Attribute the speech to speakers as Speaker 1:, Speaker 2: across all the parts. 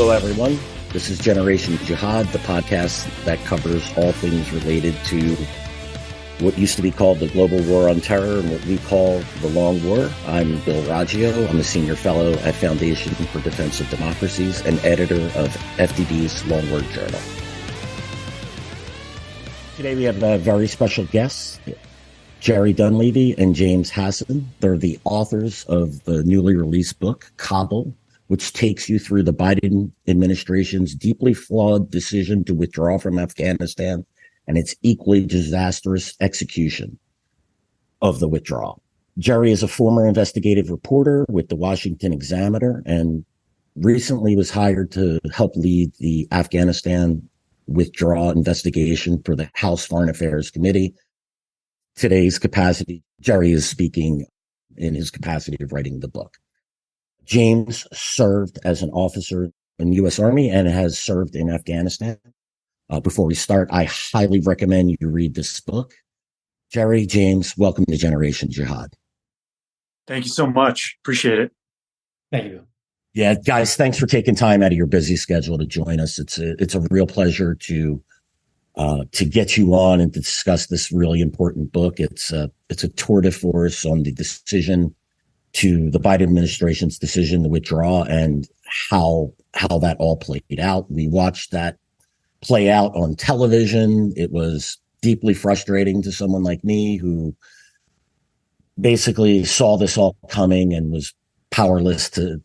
Speaker 1: Hello, everyone. This is Generation Jihad, the podcast that covers all things related to what used to be called the Global War on Terror and what we call the Long War. I'm Bill Raggio. I'm a senior fellow at Foundation for Defense of Democracies and editor of FDD's Long War Journal. Today we have a very special guest, Jerry Dunleavy and James Hasson. They're the authors of the newly released book, Kabul, which takes you through the Biden administration's deeply flawed decision to withdraw from Afghanistan and its equally disastrous execution of the withdrawal. Jerry is a former investigative reporter with the Washington Examiner and recently was hired to help lead the Afghanistan withdrawal investigation for the House Foreign Affairs Committee. Today's capacity, Jerry is speaking in his capacity of writing the book. James served as an officer in the U.S. Army and has served in Afghanistan. Before we start, I highly recommend you read this book. Jerry, James, welcome to Generation Jihad.
Speaker 2: Thank you so much. Appreciate it.
Speaker 3: Thank you.
Speaker 1: Yeah, guys, thanks for taking time out of your busy schedule to join us. It's a real pleasure to get you on and to discuss this really important book. It's a tour de force on the decision to the Biden administration's decision to withdraw and how that all played out. We watched that play out on television. It was deeply frustrating to someone like me who basically saw this all coming and was powerless to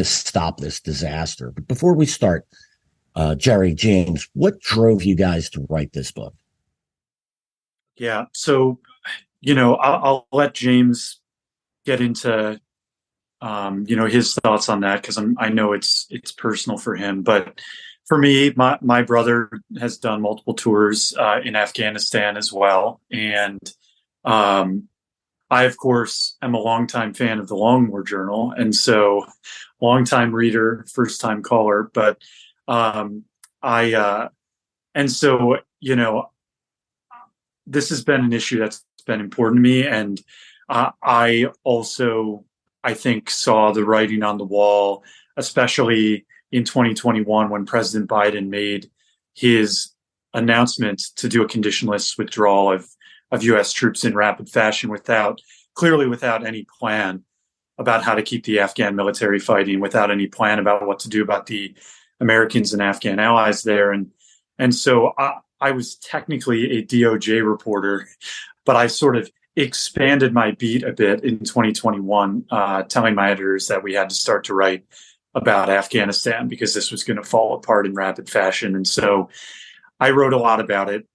Speaker 1: stop this disaster. But before we start, Jerry, James, what drove you guys to write this book?
Speaker 2: Yeah. So, I'll let James get into, his thoughts on that because I know it's personal for him. But for me, my brother has done multiple tours in Afghanistan as well, and I, of course, am a longtime fan of the Long War Journal, and so longtime reader, first time caller. But this has been an issue that's been important to me, and I also, I think, saw the writing on the wall, especially in 2021 when President Biden made his announcement to do a conditionless withdrawal of U.S. troops in rapid fashion without any plan about how to keep the Afghan military fighting, without any plan about what to do about the Americans and Afghan allies there. And so I was technically a DOJ reporter, but I sort of expanded my beat a bit in 2021, telling my editors that we had to start to write about Afghanistan because this was going to fall apart in rapid fashion. And so I wrote a lot about it.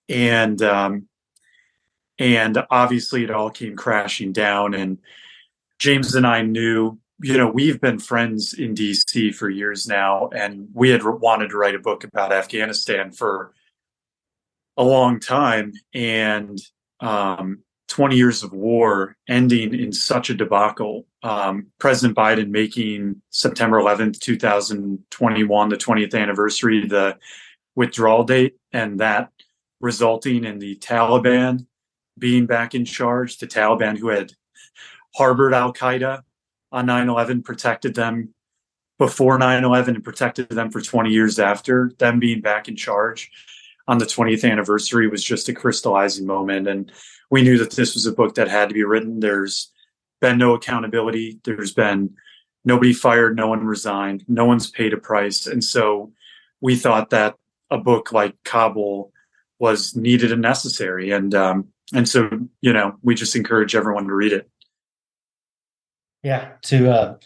Speaker 2: And obviously it all came crashing down. And James and I knew, we've been friends in DC for years now, and we had wanted to write a book about Afghanistan for a long time. And 20 years of war ending in such a debacle, President Biden making September 11th, 2021, the 20th anniversary, the withdrawal date, and that resulting in the Taliban being back in charge, the Taliban who had harbored al-Qaeda on 9/11, protected them before 9/11 and protected them for 20 years after, them being back in charge on the 20th anniversary was just a crystallizing moment. And we knew that this was a book that had to be written. There's been no accountability. There's been nobody fired, no one resigned, no one's paid a price. And so we thought that a book like Kabul was needed and necessary. And so, we just encourage everyone to read it.
Speaker 3: Yeah. To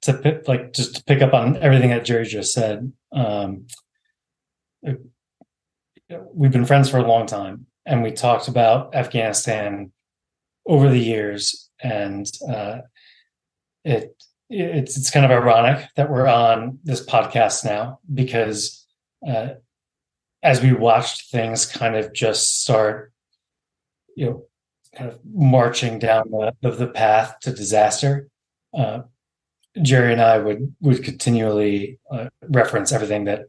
Speaker 3: pick up on everything that Jerry just said, we've been friends for a long time, and we talked about Afghanistan over the years. And it's kind of ironic that we're on this podcast now because as we watched things kind of just start, kind of marching down the path to disaster, Jerry and I would continually reference everything that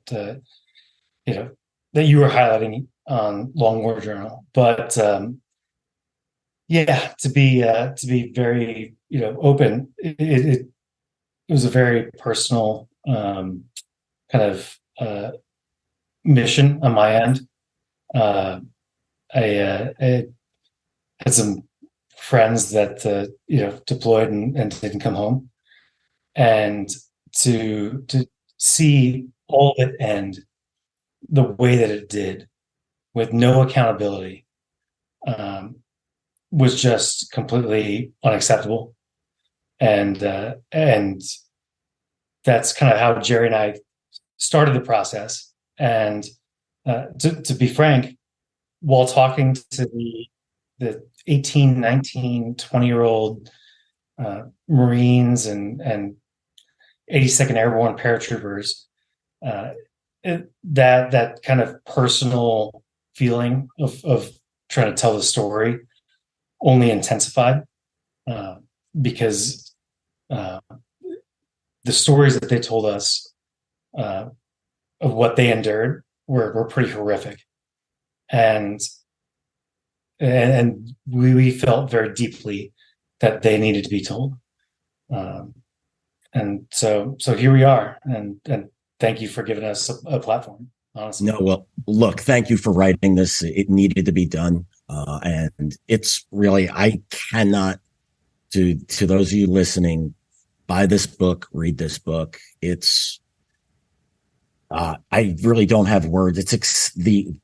Speaker 3: that you were highlighting on Long War Journal. But to be very open, it was a very personal mission on my end. I had some friends that deployed and didn't come home, and to see all of it end the way that it did, with no accountability, was just completely unacceptable. And that's kind of how Jerry and I started the process. And to be frank, while talking to the 18, 19, 20-year-old Marines and 82nd Airborne paratroopers, that kind of personal feeling of trying to tell the story only intensified, because the stories that they told us of what they endured were pretty horrific, and we felt very deeply that they needed to be told, and so here we are, and thank you for giving us a platform. Honestly,
Speaker 1: no, well, look, thank you for writing this. It needed to be done, and it's really, I cannot. To those of you listening, buy this book, read this book. It's I really don't have words. It's the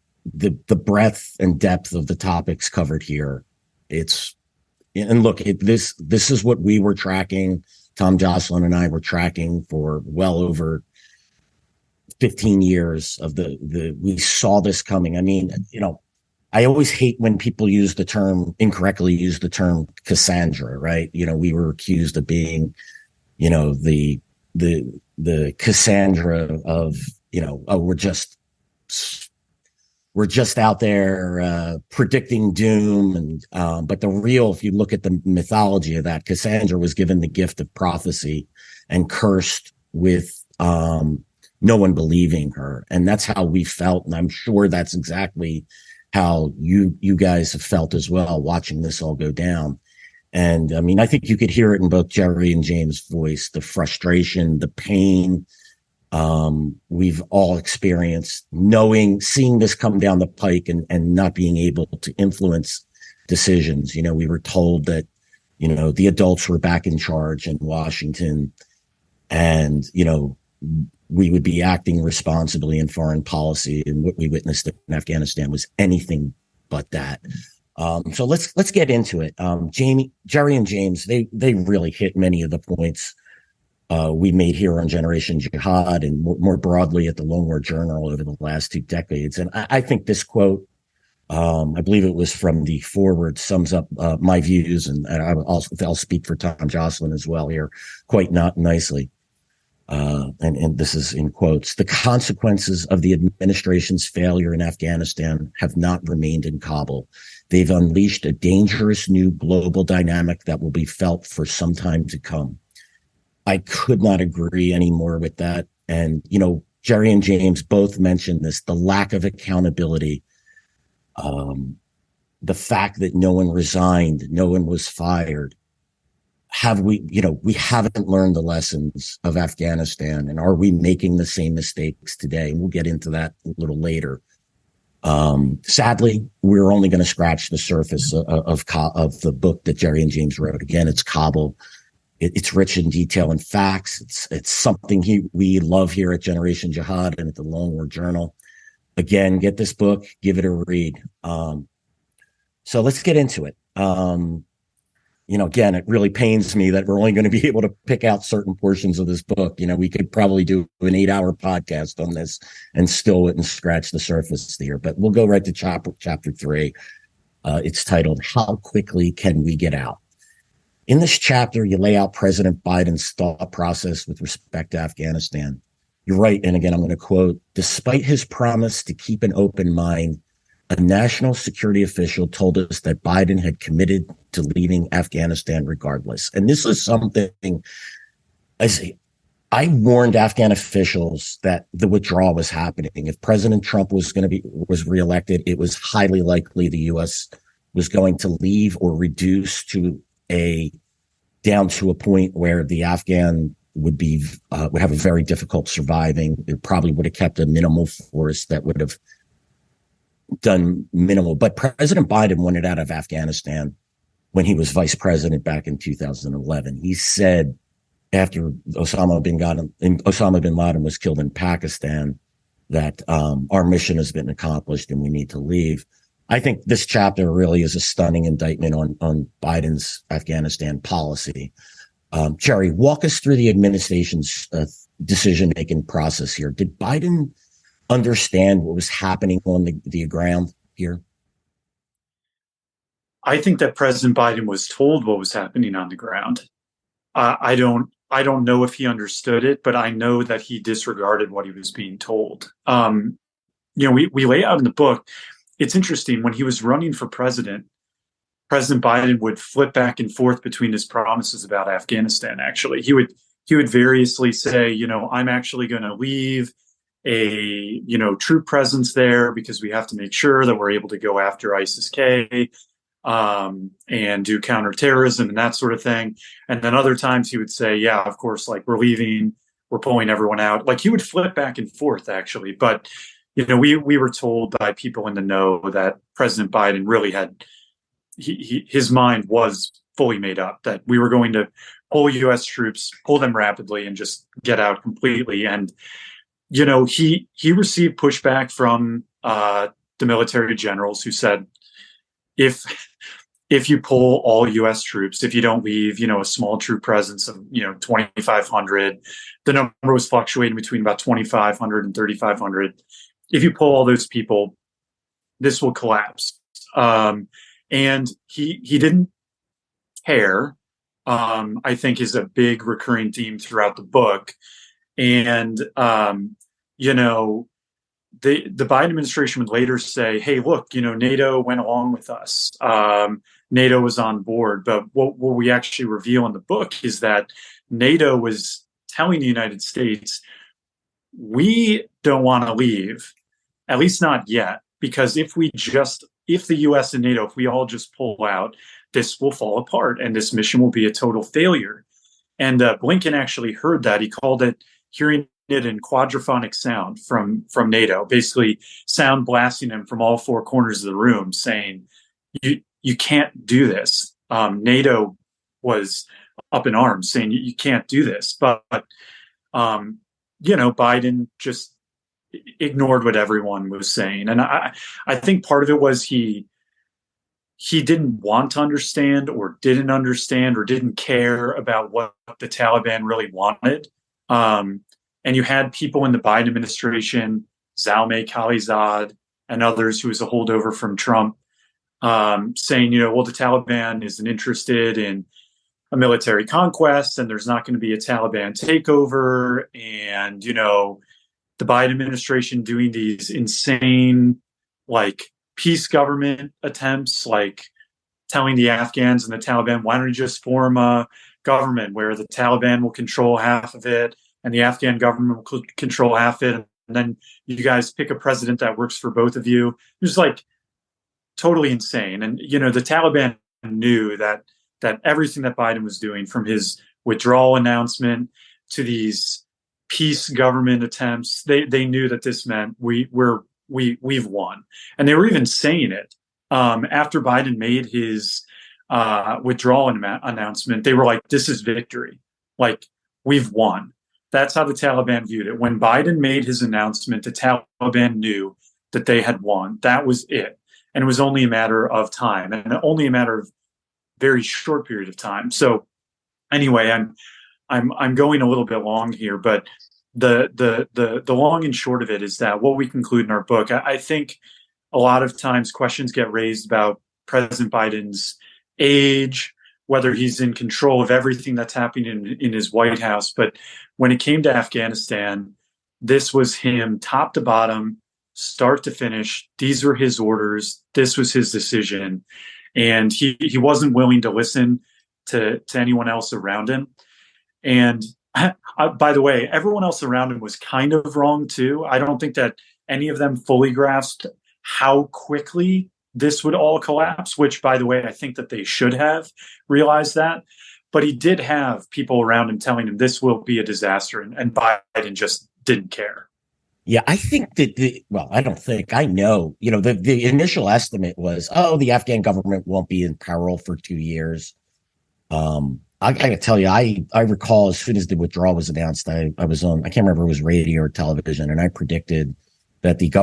Speaker 1: breadth and depth of the topics covered here. And look, this is what we were tracking. Tom Jocelyn and I were tracking for well over 15 years of we saw this coming. I mean, I always hate when people incorrectly use the term Cassandra, right? We were accused of being, the Cassandra of, we're just out there predicting doom. And but if you look at the mythology of that, Cassandra was given the gift of prophecy and cursed with no one believing her. And that's how we felt. And I'm sure that's exactly how you guys have felt as well, watching this all go down. And I mean, I think you could hear it in both Jerry and James' voice, the frustration, the pain we've all experienced, seeing this come down the pike and not being able to influence decisions. We were told that, the adults were back in charge in Washington, and, we would be acting responsibly in foreign policy, and what we witnessed in Afghanistan was anything but that. So let's get into it. Jerry and James, they really hit many of the points we made here on Generation Jihad and more broadly at the Lone War Journal over the last 2 decades. And I think this quote, I believe it was from the foreword, sums up my views, and I'll speak for Tom Jocelyn as well here quite not nicely. And this is in quotes: "The consequences of the administration's failure in Afghanistan have not remained in Kabul. They've unleashed a dangerous new global dynamic that will be felt for some time to come." I could not agree anymore with that. And, Jerry and James both mentioned this, the lack of accountability, the fact that no one resigned, no one was fired. We haven't learned the lessons of Afghanistan, and are we making the same mistakes today? And we'll get into that a little later. Sadly, we're only going to scratch the surface of the book that Jerry and James wrote. Again, it's Kabul. It's rich in detail and facts. It's something we love here at Generation Jihad and at the Lone War Journal. Again, get this book, give it a read. So let's get into it. Again, it really pains me that we're only going to be able to pick out certain portions of this book. We could probably do an 8-hour podcast on this and still wouldn't scratch the surface here, but we'll go right to chapter 3. It's titled, "How Quickly Can We Get Out?" In this chapter, you lay out President Biden's thought process with respect to Afghanistan. You're right. And again, I'm going to quote, "Despite his promise to keep an open mind, a national security official told us that Biden had committed to leaving Afghanistan regardless." And this is something I warned Afghan officials that the withdrawal was happening. If President Trump was reelected, it was highly likely the U.S. was going to leave or reduce down to a point where the Afghan would have a very difficult surviving. It probably would have kept a minimal force that would have done minimal. But President Biden wanted out of Afghanistan when he was vice president back in 2011. He said after Osama bin Laden was killed in Pakistan that our mission has been accomplished and we need to leave. I think this chapter really is a stunning indictment on Biden's Afghanistan policy. Jerry, walk us through the administration's decision-making process here. Did Biden understand what was happening on the ground here?
Speaker 2: I think that President Biden was told what was happening on the ground. I don't know if he understood it, but I know that he disregarded what he was being told. We lay out in the book. It's interesting, when he was running for president, President Biden would flip back and forth between his promises about Afghanistan. Actually, he would variously say, I'm actually going to leave a troop presence there because we have to make sure that we're able to go after ISIS-K and do counterterrorism and that sort of thing. And then other times he would say, yeah, of course, like we're leaving, we're pulling everyone out. Like he would flip back and forth, actually. But we were told by people in the know that President Biden really had his mind was fully made up, that we were going to pull U.S. troops, pull them rapidly, and just get out completely. And he received pushback from the military generals who said, if you pull all U.S. troops, if you don't leave, a small troop presence of 2,500, the number was fluctuating between about 2,500 and 3,500. If you pull all those people, this will collapse. And he didn't care, I think, is a big recurring theme throughout the book. And, the Biden administration would later say, hey, look, NATO went along with us. NATO was on board. But what we actually reveal in the book is that NATO was telling the United States, we don't want to leave, at least not yet, because if the U.S. and NATO, if we all just pull out, this will fall apart and this mission will be a total failure. And Blinken actually heard that. He called it, hearing it in quadraphonic sound from NATO, basically sound blasting him from all four corners of the room saying, you can't do this. NATO was up in arms saying, you can't do this. But, Biden just ignored what everyone was saying. And I think part of it was he didn't want to understand or didn't care about what the Taliban really wanted. And you had people in the Biden administration, Zalmay Khalilzad and others who was a holdover from Trump, saying, well, the Taliban isn't interested in a military conquest and there's not going to be a Taliban takeover. And, the Biden administration doing these insane, peace government attempts, like telling the Afghans and the Taliban, why don't you just form a government where the Taliban will control half of it and the Afghan government will control half it. And then you guys pick a president that works for both of you. It was totally insane. And, the Taliban knew that everything that Biden was doing, from his withdrawal announcement to these peace government attempts, they knew that this meant we've won. And they were even saying it after Biden made his withdrawal announcement. They were like, this is victory. We've won. That's how the Taliban viewed it. When Biden made his announcement, the Taliban knew that they had won. That was it. And it was only a matter of time, and only a matter of very short period of time. So anyway, I'm going a little bit long here, but the long and short of it is that what we conclude in our book, I think a lot of times questions get raised about President Biden's age, whether he's in control of everything that's happening in his White House. But when it came to Afghanistan, this was him top to bottom, start to finish. These were his orders. This was his decision. And he wasn't willing to listen to anyone else around him. And by the way, everyone else around him was kind of wrong too. I don't think that any of them fully grasped how quickly this would all collapse, which, by the way, I think that they should have realized that. but he did have people around him telling him this will be a disaster, and Biden just didn't care.
Speaker 1: Yeah, I think that I know, the initial estimate was, the Afghan government won't be in peril for 2 years. I gotta tell you, I recall as soon as the withdrawal was announced, I was on, I can't remember if it was radio or television, and I predicted that the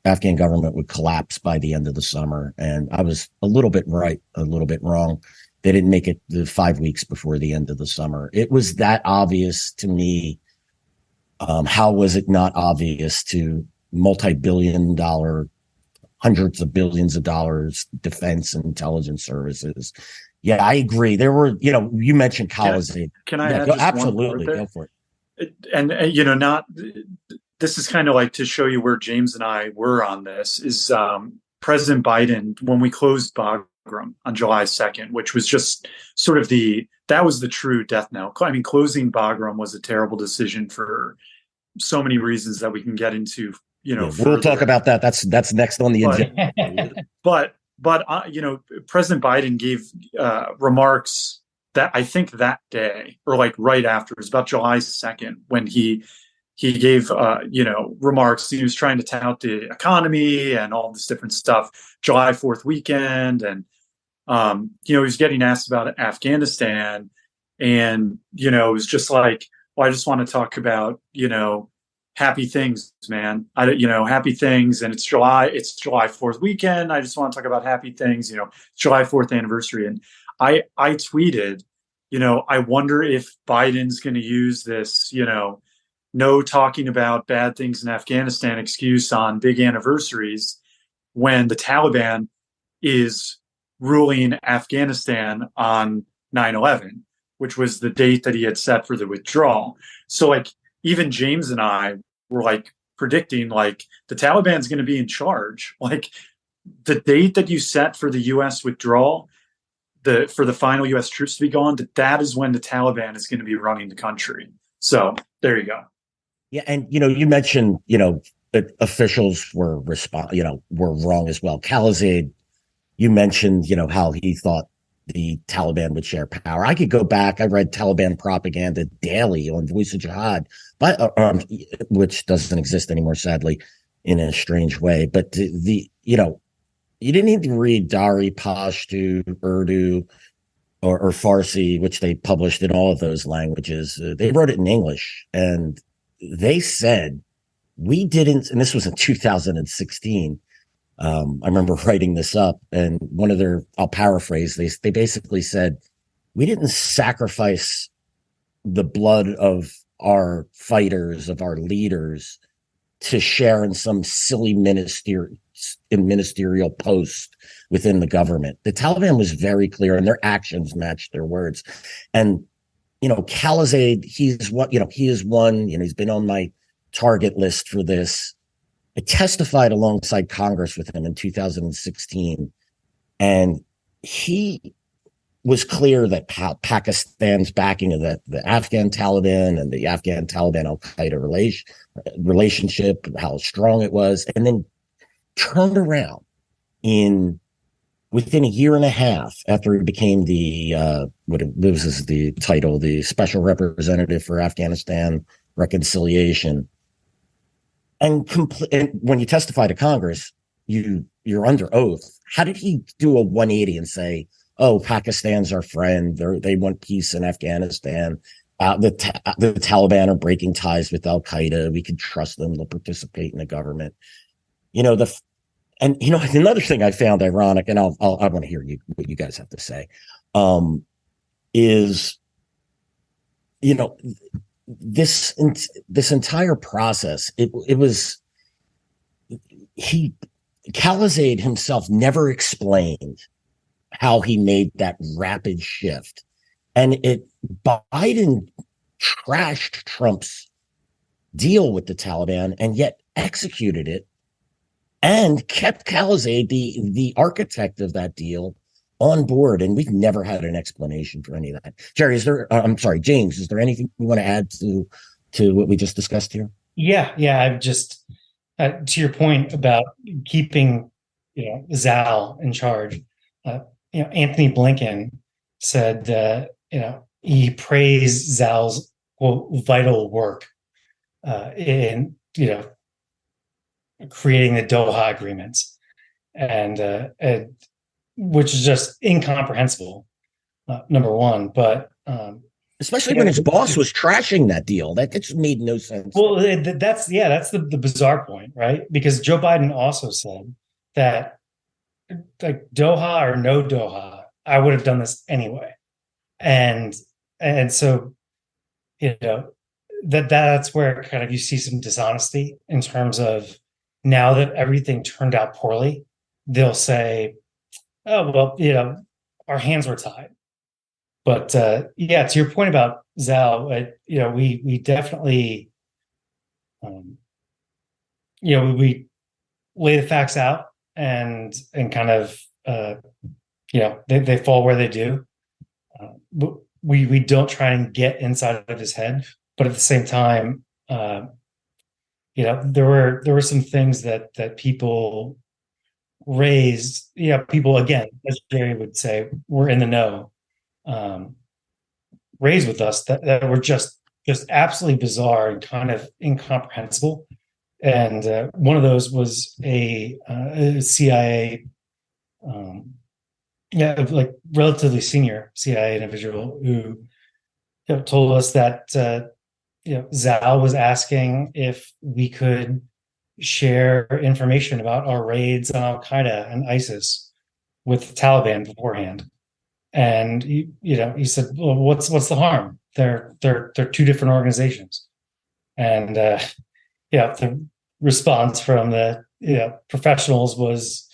Speaker 1: Afghan government would collapse by the end of the summer. And I was a little bit right, a little bit wrong. They didn't make it the 5 weeks before the end of the summer. It was that obvious to me. How was it not obvious to multi-billion dollar, hundreds of billions of dollars defense and intelligence services? Yeah, I agree. There were, you mentioned Khalid.
Speaker 2: Can I add just
Speaker 1: absolutely
Speaker 2: one word there?
Speaker 1: Go for it.
Speaker 2: And this is kind of like to show you where James and I were on this is President Biden, when we closed Bagram on July 2nd, which was just sort of that was the true death knell. I mean, closing Bagram was a terrible decision for so many reasons that we can get into,
Speaker 1: we'll talk about that. That's next on the agenda.
Speaker 2: But President Biden gave remarks that I think that day, or like right after, it was about July 2nd, when he gave remarks. He was trying to tout the economy and all this different stuff. July 4th weekend, and he was getting asked about Afghanistan, and it was just like, well, I just want to talk about happy things, man. Happy things, and it's July 4th weekend. I just want to talk about happy things. July 4th anniversary, and I tweeted, I wonder if Biden's going to use this, no talking about bad things in Afghanistan excuse on big anniversaries when the Taliban is ruling Afghanistan on 9/11, which was the date that he had set for the withdrawal. So like even James and I were like predicting like the Taliban's going to be in charge. Like the date that you set for the U.S. withdrawal, for the final U.S. troops to be gone, that is when the Taliban is going to be running the country. So there you go.
Speaker 1: Yeah, and you mentioned that officials were wrong as well. Khalid, you mentioned how he thought the Taliban would share power. I could go back. I read Taliban Propaganda daily on Voice of Jihad, but which doesn't exist anymore, sadly, in a strange way. But you didn't need to read Dari, Pashto, Urdu, or Farsi, which they published in all of those languages. They wrote it in English, and they said, we didn't, and this was in 2016. I remember writing this up, and one of their, I'll paraphrase, they basically said, we didn't sacrifice the blood of our fighters, of our leaders, to share in some silly ministerial post within the government. The Taliban was very clear, and their actions matched their words. And Khalid, he is one, he's been on my target list for this. I testified alongside Congress with him in 2016, and he was clear that Pakistan's backing of the Afghan Taliban and the Afghan Taliban al-Qaeda relationship, how strong it was, and then turned around within a year and a half after he became this is the title, the Special Representative for Afghanistan Reconciliation. And when you testify to Congress, you're under oath. How did he do a 180 and say, "Oh, Pakistan's our friend. They want peace in Afghanistan. The Taliban are breaking ties with Al Qaeda. We can trust them. They'll participate in the government." Another thing I found ironic, and I want to hear what you guys have to say, is this entire process. It was Khalid himself never explained how he made that rapid shift, and Biden trashed Trump's deal with the Taliban and yet executed it and kept Khalid, the architect of that deal, on board. And we've never had an explanation for any of that. Jerry, James, is there anything you want to add to what we just discussed here?
Speaker 3: Yeah. I've just, to your point about keeping, Zal in charge, Anthony Blinken said he praised Zal's quote vital work in creating the Doha agreements, and which is just incomprehensible. Number one, but
Speaker 1: especially when his boss was trashing that deal, that just made no sense.
Speaker 3: Well, that's the bizarre point, right? Because Joe Biden also said that, like, Doha or no Doha, I would have done this anyway, and so that's where kind of you see some dishonesty in terms of, now that everything turned out poorly, they'll say, oh well, our hands were tied. But to your point about Zal, we definitely we lay the facts out, and kind of they fall where they do. We don't try and get inside of his head, but at the same time, there were some things that people raised. People, again, as Jerry would say, were in the know, raised with us that were just absolutely bizarre and kind of incomprehensible. And one of those was a CIA, like relatively senior CIA individual who told us that Zal was asking if we could share information about our raids on Al Qaeda and ISIS with the Taliban beforehand. And he said, well, what's the harm? They're two different organizations. And the response from the professionals was,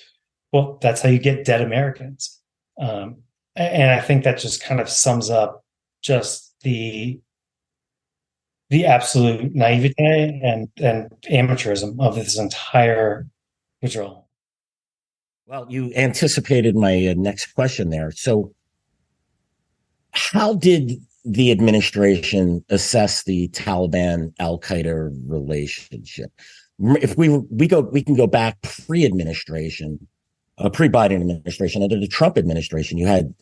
Speaker 3: well, that's how you get dead Americans. And I think that just kind of sums up just the absolute naivete and amateurism of this entire withdrawal.
Speaker 1: Well, you anticipated my next question there. So how did the administration assess the Taliban Al Qaeda relationship? If we can go back pre-administration, pre-Biden administration, under the Trump administration, you had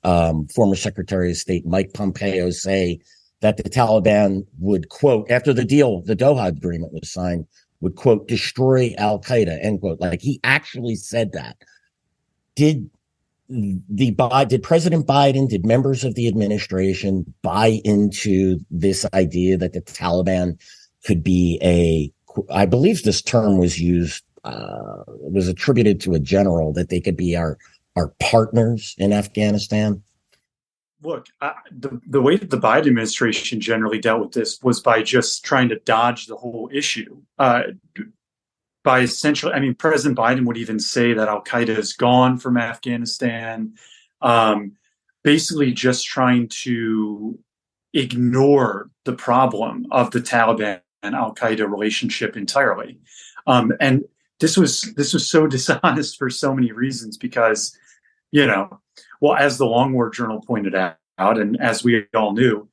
Speaker 1: former Secretary of State Mike Pompeo say that the Taliban would, quote, after the Doha agreement was signed, would, quote, destroy Al Qaeda, end quote. Like, he actually said that. Did President Biden, did members of the administration buy into this idea that the Taliban could be I believe this term was used, was attributed to a general, that they could be our partners in Afghanistan?
Speaker 2: Look, the way that the Biden administration generally dealt with this was by just trying to dodge the whole issue. By essentially, President Biden would even say that Al Qaeda is gone from Afghanistan, basically just trying to ignore the problem of the Taliban and Al Qaeda relationship entirely. And this was so dishonest for so many reasons, because, well, as the Long War Journal pointed out, and as we all knew,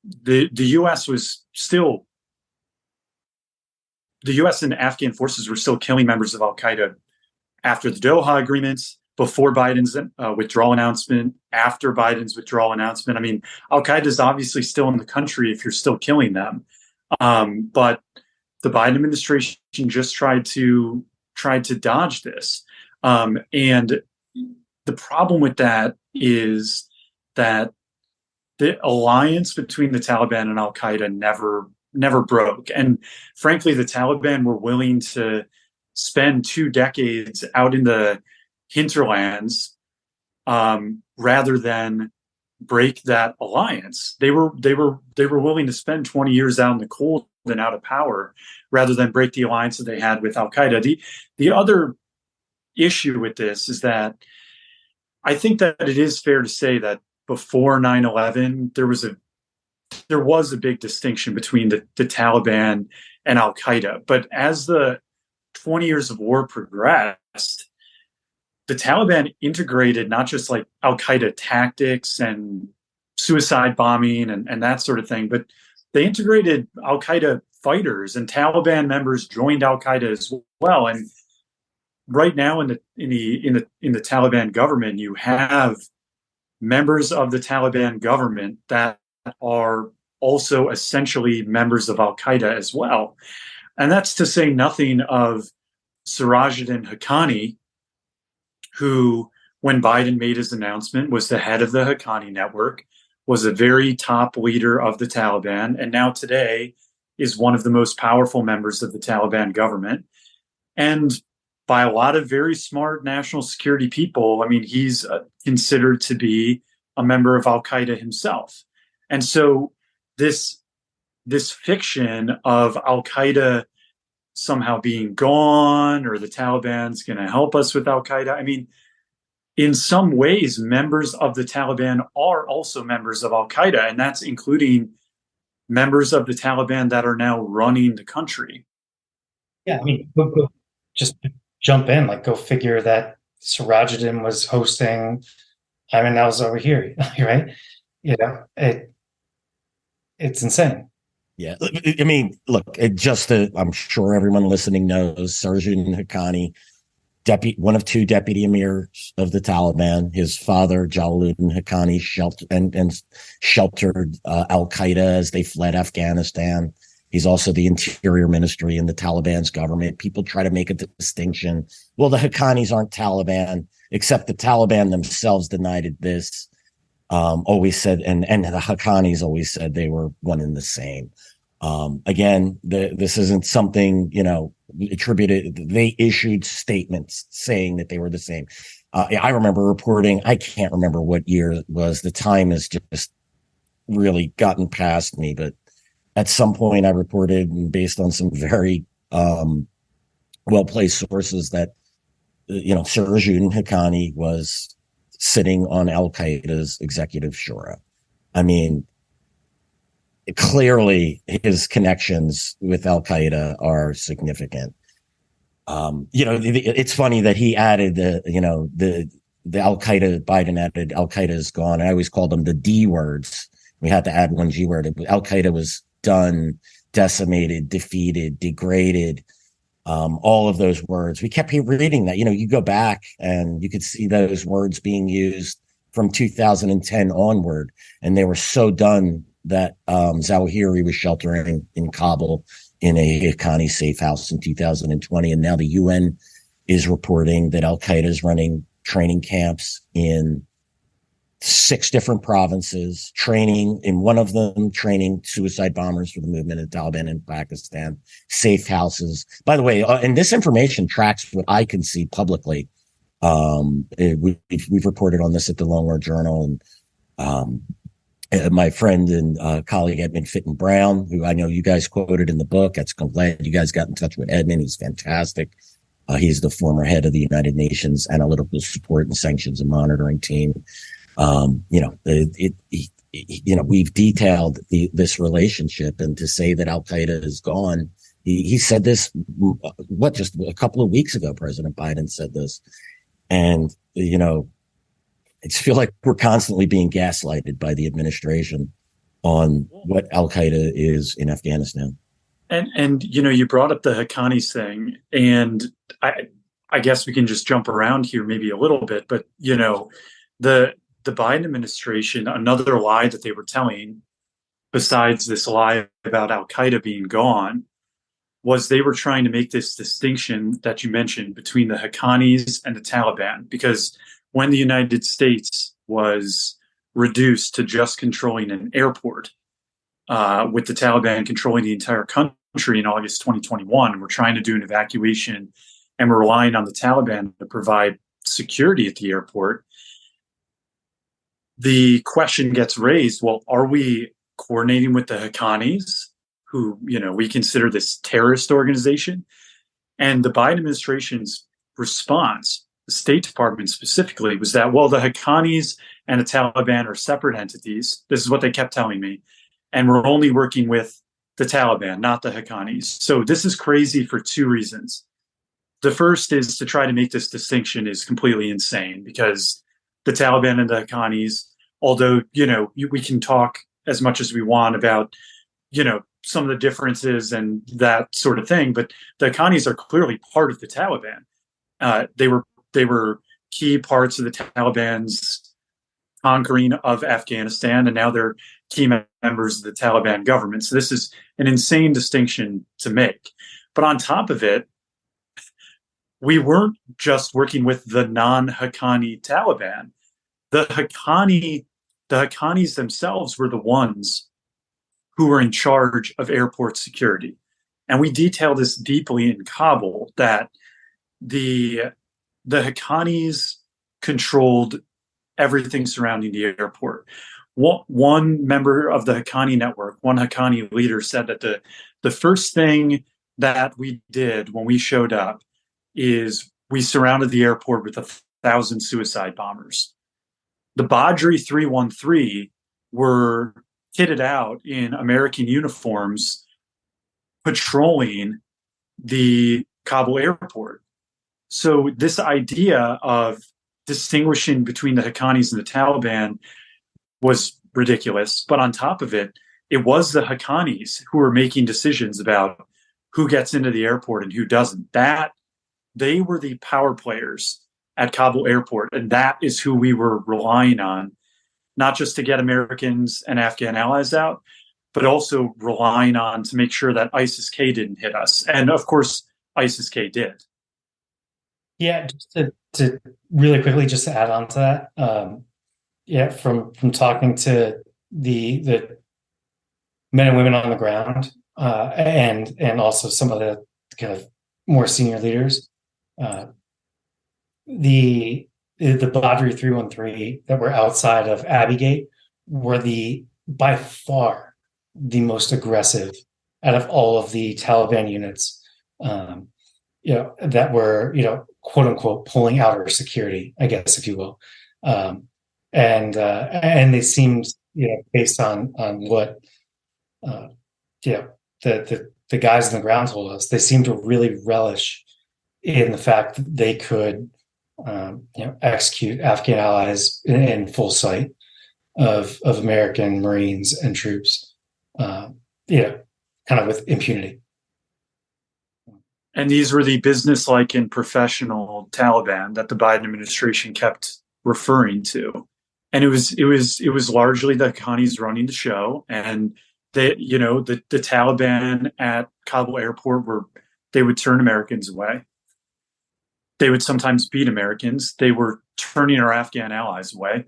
Speaker 2: the U.S. was still. The U.S. and Afghan forces were still killing members of Al Qaeda after the Doha agreements, before Biden's withdrawal announcement, after Biden's withdrawal announcement. Al Qaeda is obviously still in the country if you're still killing them. But the Biden administration just tried to dodge this. And the problem with that is that the alliance between the Taliban and Al Qaeda never broke. And frankly, the Taliban were willing to spend 2 decades out in the hinterlands rather than break that alliance. They were willing to spend 20 years out in the cold and out of power rather than break the alliance that they had with Al Qaeda. The other issue with this is that I think that it is fair to say that before 9/11, there was a big distinction between the Taliban and Al Qaeda. But as the 20 years of war progressed, the Taliban integrated not just like Al Qaeda tactics and suicide bombing and that sort of thing, but they integrated Al Qaeda fighters, and Taliban members joined Al Qaeda as well. And right now in the Taliban government, you have members of the Taliban government that are also essentially members of Al-Qaeda as well. And that's to say nothing of Sirajuddin Haqqani, who, when Biden made his announcement, was the head of the Haqqani network, was a very top leader of the Taliban, and now today is one of the most powerful members of the Taliban government. And by a lot of very smart national security people, I mean, he's considered to be a member of Al-Qaeda himself. And so this fiction of Al-Qaeda somehow being gone, or the Taliban's going to help us with Al-Qaeda, I mean, in some ways, members of the Taliban are also members of Al-Qaeda, and that's including members of the Taliban that are now running the country.
Speaker 3: Yeah, I mean, go just jump in, like, go figure that Sirajuddin was hosting Ayman al-Zawahiri, right? You know, it's insane.
Speaker 1: Yeah, I mean, look, I'm sure everyone listening knows Sirajuddin Haqqani, one of two deputy emirs of the Taliban. His father, Jalaluddin Haqqani, sheltered Al-Qaeda as they fled Afghanistan. He's also the Interior Ministry in the Taliban's government. People try to make a distinction. Well, the Haqqanis aren't Taliban, except the Taliban themselves denied this. Always said, and the Haqqanis always said they were one and the same. Again, this isn't something, attributed. They issued statements saying that they were the same. I remember reporting, I can't remember what year it was. The time has just really gotten past me, but at some point I reported, and based on some very well-placed sources, that, Sirajuddin Haqqani was sitting on Al-Qaeda's executive shura. I mean, clearly his connections with Al-Qaeda are significant. It's funny that he added the Al-Qaeda, Biden added Al-Qaeda is gone. I always called them the D words. We had to add one G word. Al-Qaeda was done, decimated, defeated, degraded. All of those words. We kept reading that. You go back and you could see those words being used from 2010 onward, and they were so done that Zawahiri was sheltering in Kabul in a Haqqani safe house in 2020. And now the UN is reporting that Al-Qaeda is running training camps in 6 different provinces, training in one of them, training suicide bombers for the movement of Taliban in Pakistan, safe houses. By the way, and this information tracks what I can see publicly. We've reported on this at the Lone War Journal, and my friend and colleague Edmund Fitton Brown, who I know you guys quoted in the book. I'm glad you guys got in touch with Edmund. He's fantastic. He's the former head of the United Nations Analytical Support and Sanctions and Monitoring Team. We've detailed this relationship, and to say that Al-Qaeda is gone, he said this, just a couple of weeks ago, President Biden said this. And, I just feel like we're constantly being gaslighted by the administration on what Al-Qaeda is in Afghanistan.
Speaker 2: And you brought up the Haqqanis thing, and I guess we can just jump around here maybe a little bit, but, the Biden administration, another lie that they were telling, besides this lie about Al-Qaeda being gone, was they were trying to make this distinction that you mentioned between the Haqqanis and the Taliban. Because when the United States was reduced to just controlling an airport, with the Taliban controlling the entire country in August 2021, we're trying to do an evacuation, and we're relying on the Taliban to provide security at the airport. The question gets raised, well, are we coordinating with the Haqqanis, who, we consider this terrorist organization? And the Biden administration's response, the State Department specifically, was that, well, the Haqqanis and the Taliban are separate entities. This is what they kept telling me. And we're only working with the Taliban, not the Haqqanis. So this is crazy for 2 reasons. The first is to try to make this distinction is completely insane, because the Taliban and the Haqqanis, although, we can talk as much as we want about, some of the differences and that sort of thing, but the Haqqanis are clearly part of the Taliban. They were key parts of the Taliban's conquering of Afghanistan, and now they're key members of the Taliban government. So this is an insane distinction to make. But on top of it, we weren't just working with the non-Haqqani Taliban. The Haqqanis themselves were the ones who were in charge of airport security. And we detail this deeply in Kabul, that the Haqqanis controlled everything surrounding the airport. One member of the Haqqani network, one Haqqani leader, said that the first thing that we did when we showed up is we surrounded the airport with 1,000 suicide bombers. The Badri 313 were kitted out in American uniforms patrolling the Kabul airport. So this idea of distinguishing between the Haqqanis and the Taliban was ridiculous. But on top of it, it was the Haqqanis who were making decisions about who gets into the airport and who doesn't. That they were the power players at Kabul airport, and that is who we were relying on, not just to get Americans and Afghan allies out, but also relying on to make sure that ISIS-K didn't hit us. And of course, ISIS-K did.
Speaker 3: Yeah, just to really quickly just to add on to that, from talking to the men and women on the ground, and also some of the kind of more senior leaders, the Badri 313 that were outside of Abbey Gate were by far the most aggressive out of all of the Taliban units, that were, quote unquote, pulling out our security, I guess, if you will. And they seemed, based on what, the guys on the ground told us, they seemed to really relish in the fact that they could, execute Afghan allies in full sight of American Marines and troops, kind of with impunity.
Speaker 2: And these were the businesslike and professional Taliban that the Biden administration kept referring to. And it was largely the Haqqanis running the show. And the Taliban at Kabul airport they would turn Americans away. They would sometimes beat Americans. They were turning our Afghan allies away,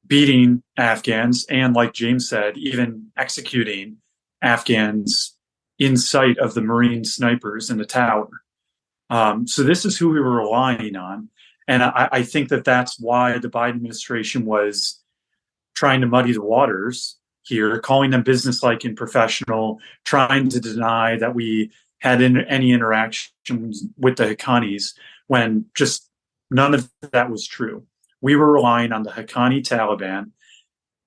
Speaker 2: beating Afghans, and like James said, even executing Afghans in sight of the Marine snipers in the tower. So this is who we were relying on. And I think that's why the Biden administration was trying to muddy the waters here, calling them businesslike and professional, trying to deny that we had any interactions with the Haqqanis, when just none of that was true. We were relying on the Haqqani Taliban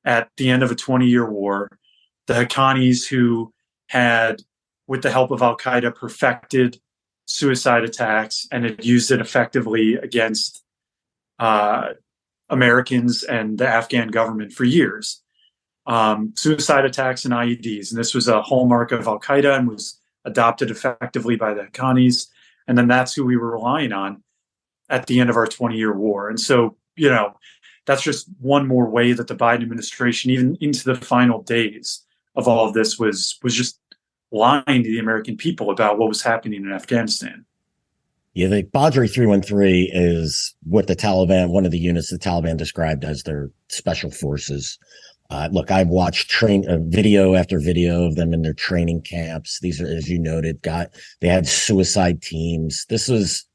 Speaker 2: at the end of a 20-year war, the Haqqanis who had, with the help of al-Qaeda, perfected suicide attacks and had used it effectively against Americans and the Afghan government for years. Suicide attacks and IEDs. And this was a hallmark of al-Qaeda and was adopted effectively by the Haqqanis. And then that's who we were relying on at the end of our 20-year war. And so, that's just one more way that the Biden administration, even into the final days of all of this, was just lying to the American people about what was happening in Afghanistan.
Speaker 1: Yeah, the Badri 313 is what the Taliban, one of the units the Taliban described as their special forces. Look, I've watched video after video of them in their training camps. These are, as you noted, they had suicide teams. This is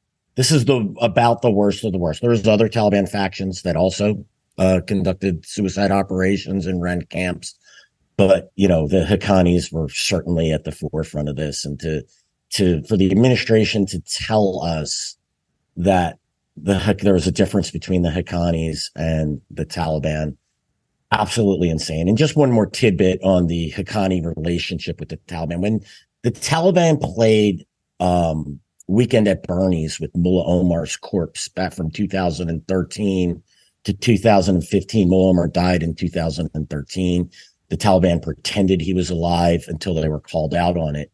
Speaker 1: about the worst of the worst. There's other Taliban factions that also conducted suicide operations and ran camps. But, the Haqqanis were certainly at the forefront of this. And for the administration to tell us that there was a difference between the Haqqanis and the Taliban, absolutely insane. And just one more tidbit on the Haqqani relationship with the Taliban. When the Taliban played Weekend at Bernie's with Mullah Omar's corpse back from 2013 to 2015, Mullah Omar died in 2013. The Taliban pretended he was alive until they were called out on it.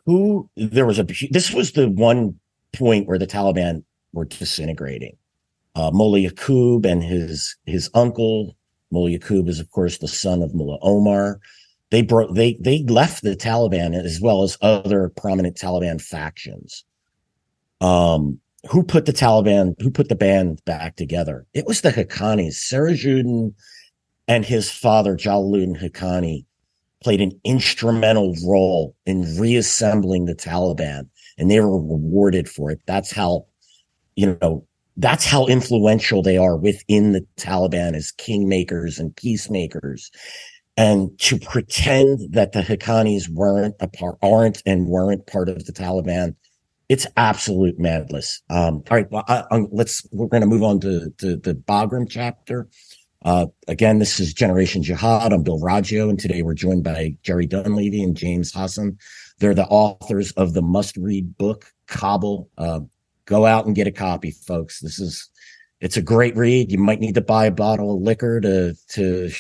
Speaker 1: This was the one point where the Taliban were disintegrating. Mullah Yaqub and his uncle. Mullah Yaqub is, of course, the son of Mullah Omar. They left the Taliban as well as other prominent Taliban factions. Who put the band back together? It was the Haqqanis. Sirajuddin and his father, Jalaluddin Haqqani, played an instrumental role in reassembling the Taliban, and they were rewarded for it. That's how influential they are within the Taliban as kingmakers and peacemakers. And to pretend that the Haqqanis weren't part of the Taliban, it's absolute madness. All right, well, we're going to move on to the Bagram chapter. Again, this is Generation Jihad. I'm Bill Raggio, and today we're joined by Jerry Dunleavy and James Hasson. They're the authors of the must-read book, Kabul. Go out and get a copy, folks. It's a great read. You might need to buy a bottle of liquor to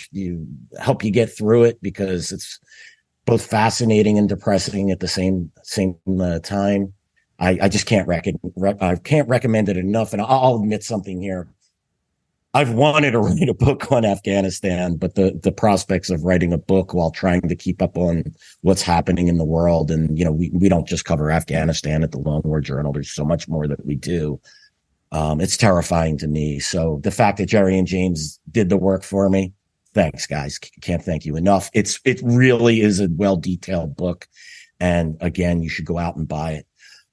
Speaker 1: help you get through it, because it's both fascinating and depressing at the same time. I just can't recommend it enough. And I'll admit something here. I've wanted to write a book on Afghanistan, but the prospects of writing a book while trying to keep up on what's happening in the world, and we don't just cover Afghanistan at the Lone War Journal. There's so much more that we do. It's terrifying to me. So the fact that Jerry and James did the work for me, thanks, guys. Can't thank you enough. It really is a well-detailed book, and again, you should go out and buy it.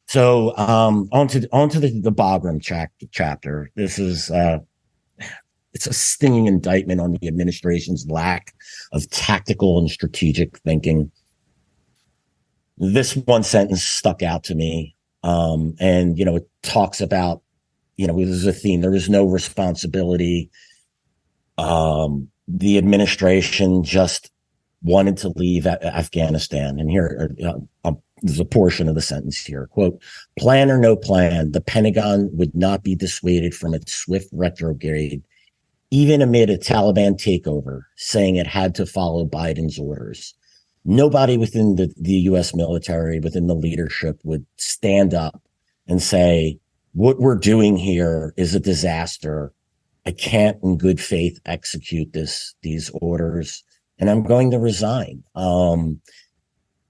Speaker 1: So onto the Bagram chapter. This is it's a stinging indictment on the administration's lack of tactical and strategic thinking. This one sentence stuck out to me, and it talks about there's a theme. There is no responsibility. The administration just wanted to leave Afghanistan, and here there's a portion of the sentence here. Quote, plan or no plan, the Pentagon would not be dissuaded from its swift retrograde, even amid a Taliban takeover, saying it had to follow Biden's orders. Nobody within the U.S. military, within the leadership, would stand up and say, what we're doing here is a disaster. I can't in good faith execute these orders, and I'm going to resign.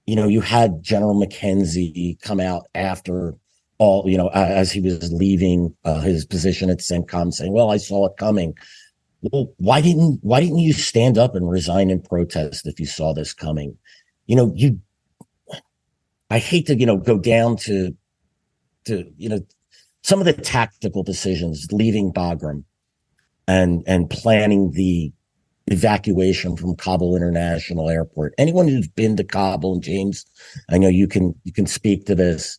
Speaker 1: You had General McKenzie come out after all, as he was leaving his position at CENTCOM, saying, well, I saw it coming. Well, why didn't you stand up and resign in protest if you saw this coming? I hate to, go down to some of the tactical decisions, leaving Bagram and planning the evacuation from Kabul International Airport. Anyone who's been to Kabul, and James, I know you can speak to this.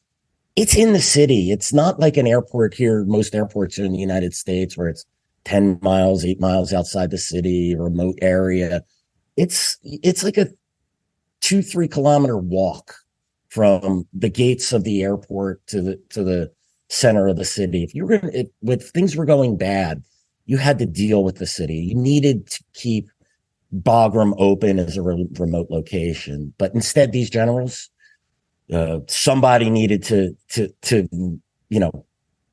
Speaker 1: It's in the city. It's not like an airport here. Most airports are in the United States where it's 10 miles, 8 miles outside the city, a remote area. It's like a 2-3 kilometer walk from the gates of the airport to the center of the city. If things were going bad, you had to deal with the city. You needed to keep Bagram open as a remote location, but instead, these generals, somebody needed to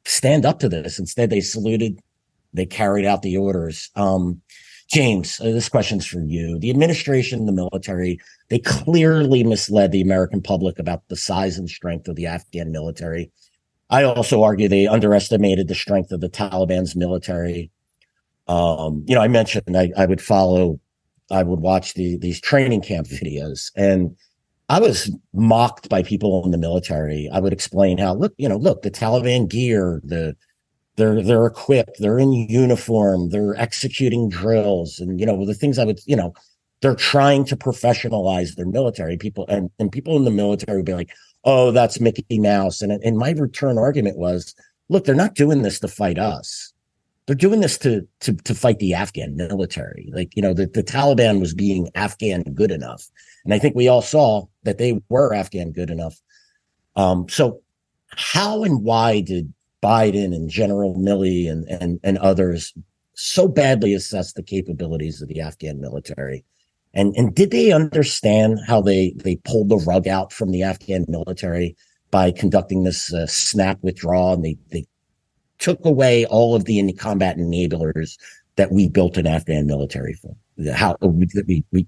Speaker 1: stand up to this. Instead, they saluted. They carried out the orders. James, this question's for you. The administration and the military, they clearly misled the American public about the size and strength of the Afghan military. I also argue they underestimated the strength of the Taliban's military. I mentioned I would watch these training camp videos, and I was mocked by people in the military. I would explain how, look, the Taliban gear, they're equipped, they're in uniform, they're executing drills, and the things they're trying to professionalize their military. People and people in the military would be like, oh, that's Mickey Mouse. And my return argument was, look, they're not doing this to fight us. They're doing this to fight the Afghan military. The Taliban was being Afghan good enough. And I think we all saw that they were Afghan good enough. So how and why did Biden and General Milley and others so badly assess the capabilities of the Afghan military? And did they understand how they pulled the rug out from the Afghan military by conducting this snap withdrawal? And took away all of the combat enablers that we built an Afghan military for. How we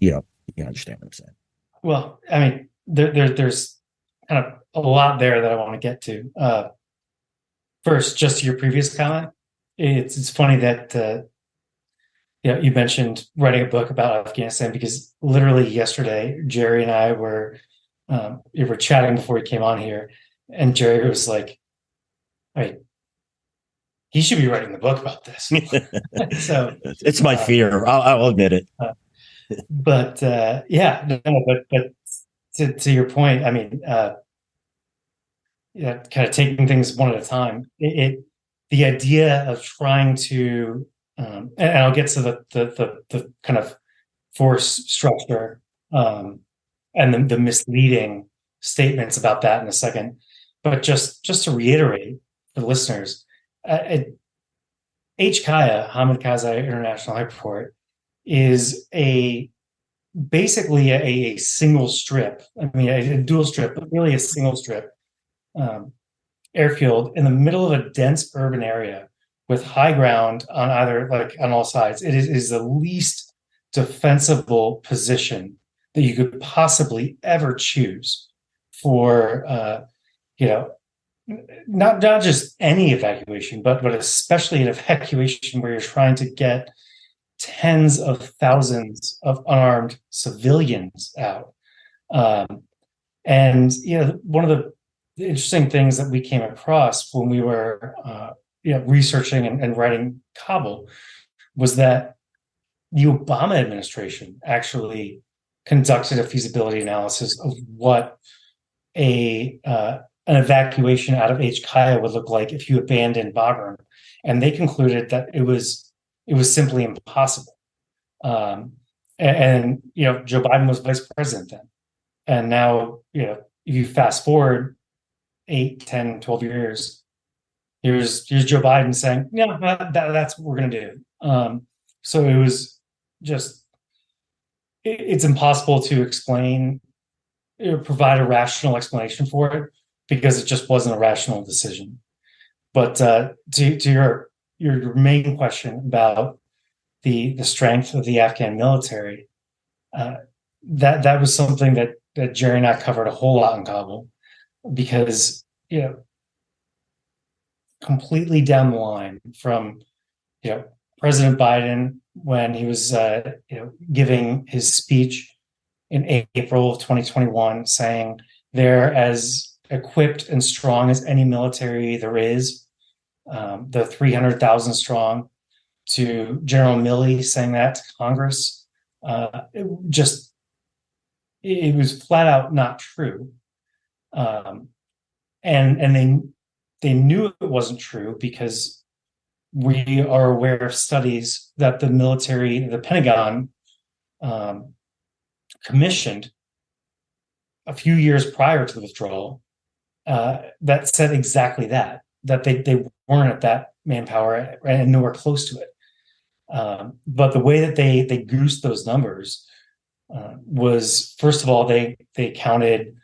Speaker 1: you understand what I'm saying?
Speaker 3: Well, I mean, there's kind of a lot there that I want to get to. First, just to your previous comment, it's funny that you mentioned writing a book about Afghanistan, because literally yesterday, Jerry and I were chatting before he came on here, and Jerry was like, "Hey, he should be writing the book about this." So
Speaker 1: it's my fear. I'll admit it.
Speaker 3: But to your point, I mean, kind of taking things one at a time. The idea of trying to, and I'll get to the kind of force structure and the misleading statements about that in a second. But just to reiterate for the listeners, HKIA, Hamid Karzai International Airport, is basically a single strip. I mean, a dual strip, but really a single strip airfield in the middle of a dense urban area with high ground on on all sides. It is the least defensible position that you could possibly ever choose for, not just any evacuation, but especially an evacuation where you're trying to get tens of thousands of unarmed civilians out. And one of the interesting things that we came across when we were researching and writing Kabul was that the Obama administration actually conducted a feasibility analysis of what an evacuation out of HKIA would look like if you abandoned Bagram, and they concluded that it was simply impossible. And Joe Biden was vice president then, and now if you fast forward 8, 10, 12 years, here's Joe Biden saying, that's what we're going to do. So it was just, it's impossible to explain, provide a rational explanation for it, because it just wasn't a rational decision. But to your main question about the strength of the Afghan military, that was something that Jerry and I covered a whole lot in Kabul, because completely down the line from President Biden, when he was giving his speech in April of 2021, saying they're as equipped and strong as any military there is, they're 300,000 strong, to General Milley saying that to Congress. It was flat out not true. And they knew it wasn't true because we are aware of studies that the military, the Pentagon, commissioned a few years prior to the withdrawal that said exactly that they weren't at that manpower and nowhere close to it. But the way that they goosed those numbers was, first of all, they counted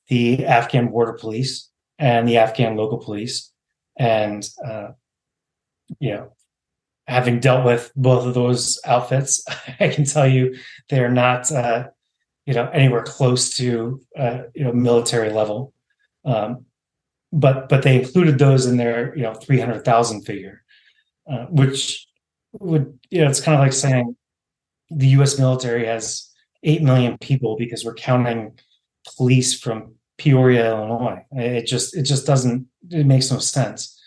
Speaker 3: the Afghan border police and the Afghan local police, and having dealt with both of those outfits, I can tell you they are not anywhere close to military level. But they included those in their 300,000 figure, which would it's kind of like saying the U.S. military has 8 million people because we're counting police from Peoria, Illinois. It just doesn't, it makes no sense.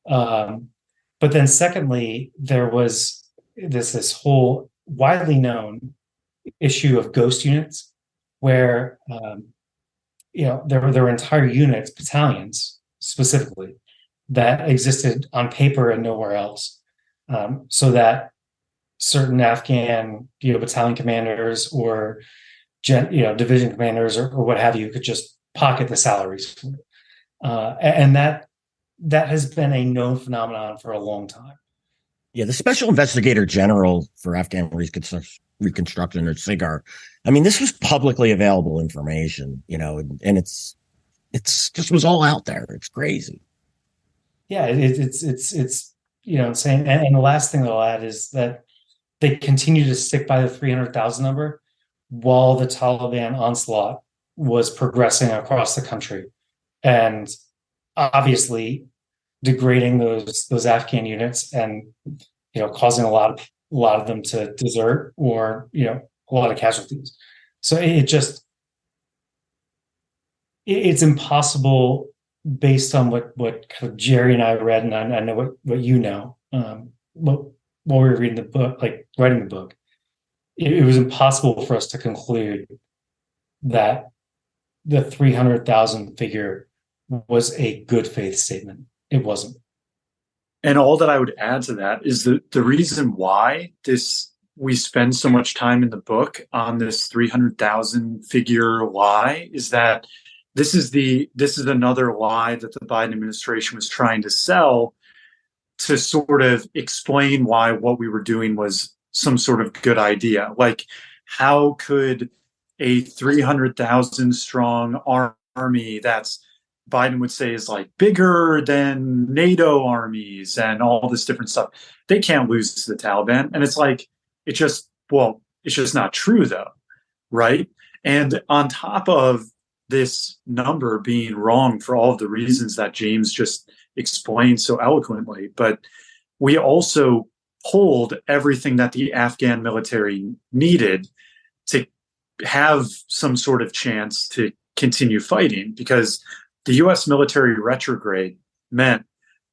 Speaker 3: But then secondly, there was this whole widely known issue of ghost units, where there were entire units, battalions specifically, that existed on paper and nowhere else, so that certain Afghan battalion commanders or division commanders or what have you could just pocket the salaries for it. And that has been a known phenomenon for a long time.
Speaker 1: Yeah, the Special Investigator General for Afghan Reconstruction, or SIGAR, I mean, this was publicly available information, and it's just was all out there. It's crazy.
Speaker 3: yeah, it's saying, and the last thing I'll add is that they continue to stick by the 300,000 number while the Taliban onslaught was progressing across the country, and obviously degrading those Afghan units, and causing a lot of them to desert, or a lot of casualties. So it's impossible, based on what kind of Jerry and I read, and I know what you know, while we were reading the book, like writing the book, it was impossible for us to conclude that the 300,000 figure was a good faith statement. It wasn't.
Speaker 2: And all that I would add to that is the reason why we spend so much time in the book on this 300,000 figure lie is that this is another lie that the Biden administration was trying to sell to sort of explain why what we were doing was some sort of good idea. Like, how could a 300,000 strong army that's Biden would say is like bigger than NATO armies and all this different stuff, they can't lose to the Taliban? And it's like, it's just not true though, right? And on top of this number being wrong for all of the reasons that James just explained so eloquently, but we also pulled everything that the Afghan military needed to have some sort of chance to continue fighting, because the U.S. military retrograde meant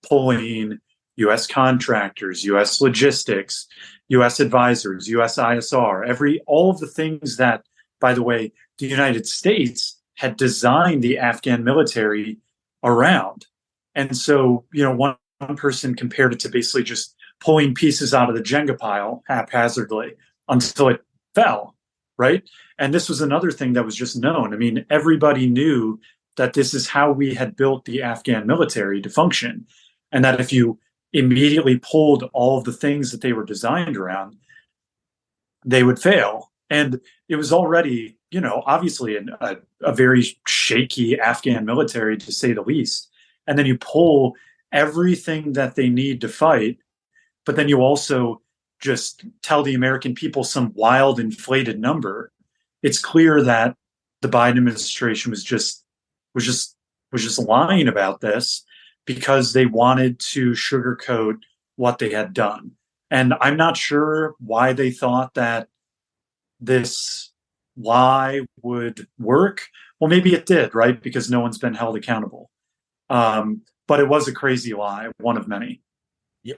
Speaker 2: pulling U.S. contractors, U.S. logistics, U.S. advisors, U.S. ISR, all of the things that, by the way, the United States had designed the Afghan military around. And so, one person compared it to basically just pulling pieces out of the Jenga pile haphazardly until it fell, right? And this was another thing that was just known. I mean, everybody knew that this is how we had built the Afghan military to function, and that if you immediately pulled all of the things that they were designed around, they would fail. And it was already, obviously a very shaky Afghan military, to say the least. And then you pull everything that they need to fight, but then you also just tell the American people some wild inflated number. It's clear that the Biden administration was just lying about this because they wanted to sugarcoat what they had done. And I'm not sure why they thought that this lie would work. Well, maybe it did, right? Because no one's been held accountable. But it was a crazy lie, one of many.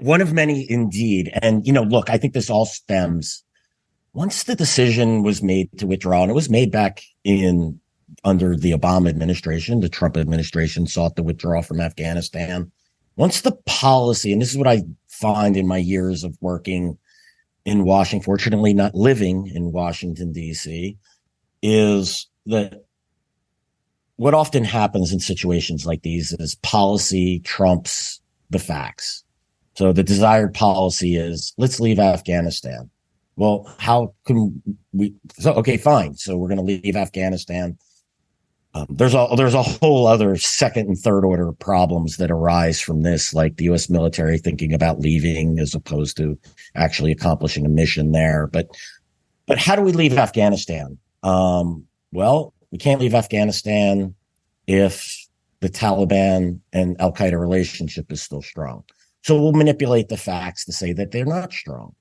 Speaker 1: One of many, indeed. And, look, I think this all stems, once the decision was made to withdraw, and it was made back under the Obama administration, the Trump administration sought to withdraw from Afghanistan. Once the policy, and this is what I find in my years of working in Washington, fortunately not living in Washington, D.C., is that what often happens in situations like these is policy trumps the facts. So the desired policy is, let's leave Afghanistan. Well, how can we? So, okay, fine. So we're going to leave Afghanistan. There's a whole other second and third order problems that arise from this, like the U.S. military thinking about leaving as opposed to actually accomplishing a mission there. But how do we leave Afghanistan? Well, we can't leave Afghanistan if the Taliban and Al Qaeda relationship is still strong. So we'll manipulate the facts to say that they're not strong.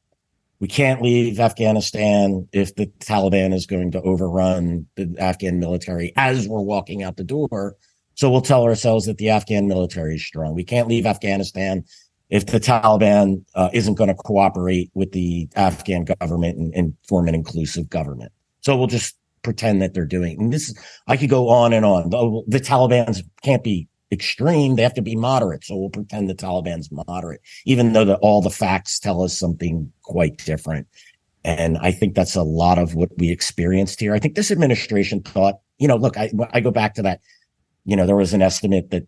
Speaker 1: We can't leave Afghanistan if the Taliban is going to overrun the Afghan military as we're walking out the door. So we'll tell ourselves that the Afghan military is strong. We can't leave Afghanistan if the Taliban isn't going to cooperate with the Afghan government and form an inclusive government. So we'll just pretend that they're doing. And this, I could go on and on. The Taliban can't be extreme. They have to be moderate. So we'll pretend the Taliban's moderate, even though all the facts tell us something quite different. And I think that's a lot of what we experienced here. I think this administration thought, look, I go back to that, there was an estimate that,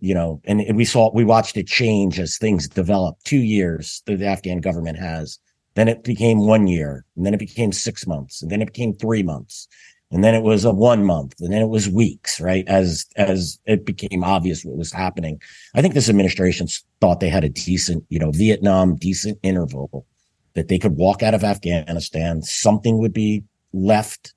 Speaker 1: and we watched it change as things developed. 2 years that the Afghan government has. Then it became 1 year, and then it became 6 months, and then it became 3 months. And then it was a 1 month, and then it was weeks, right? As it became obvious what was happening. I think this administration thought they had a decent, Vietnam, decent interval that they could walk out of Afghanistan. Something would be left.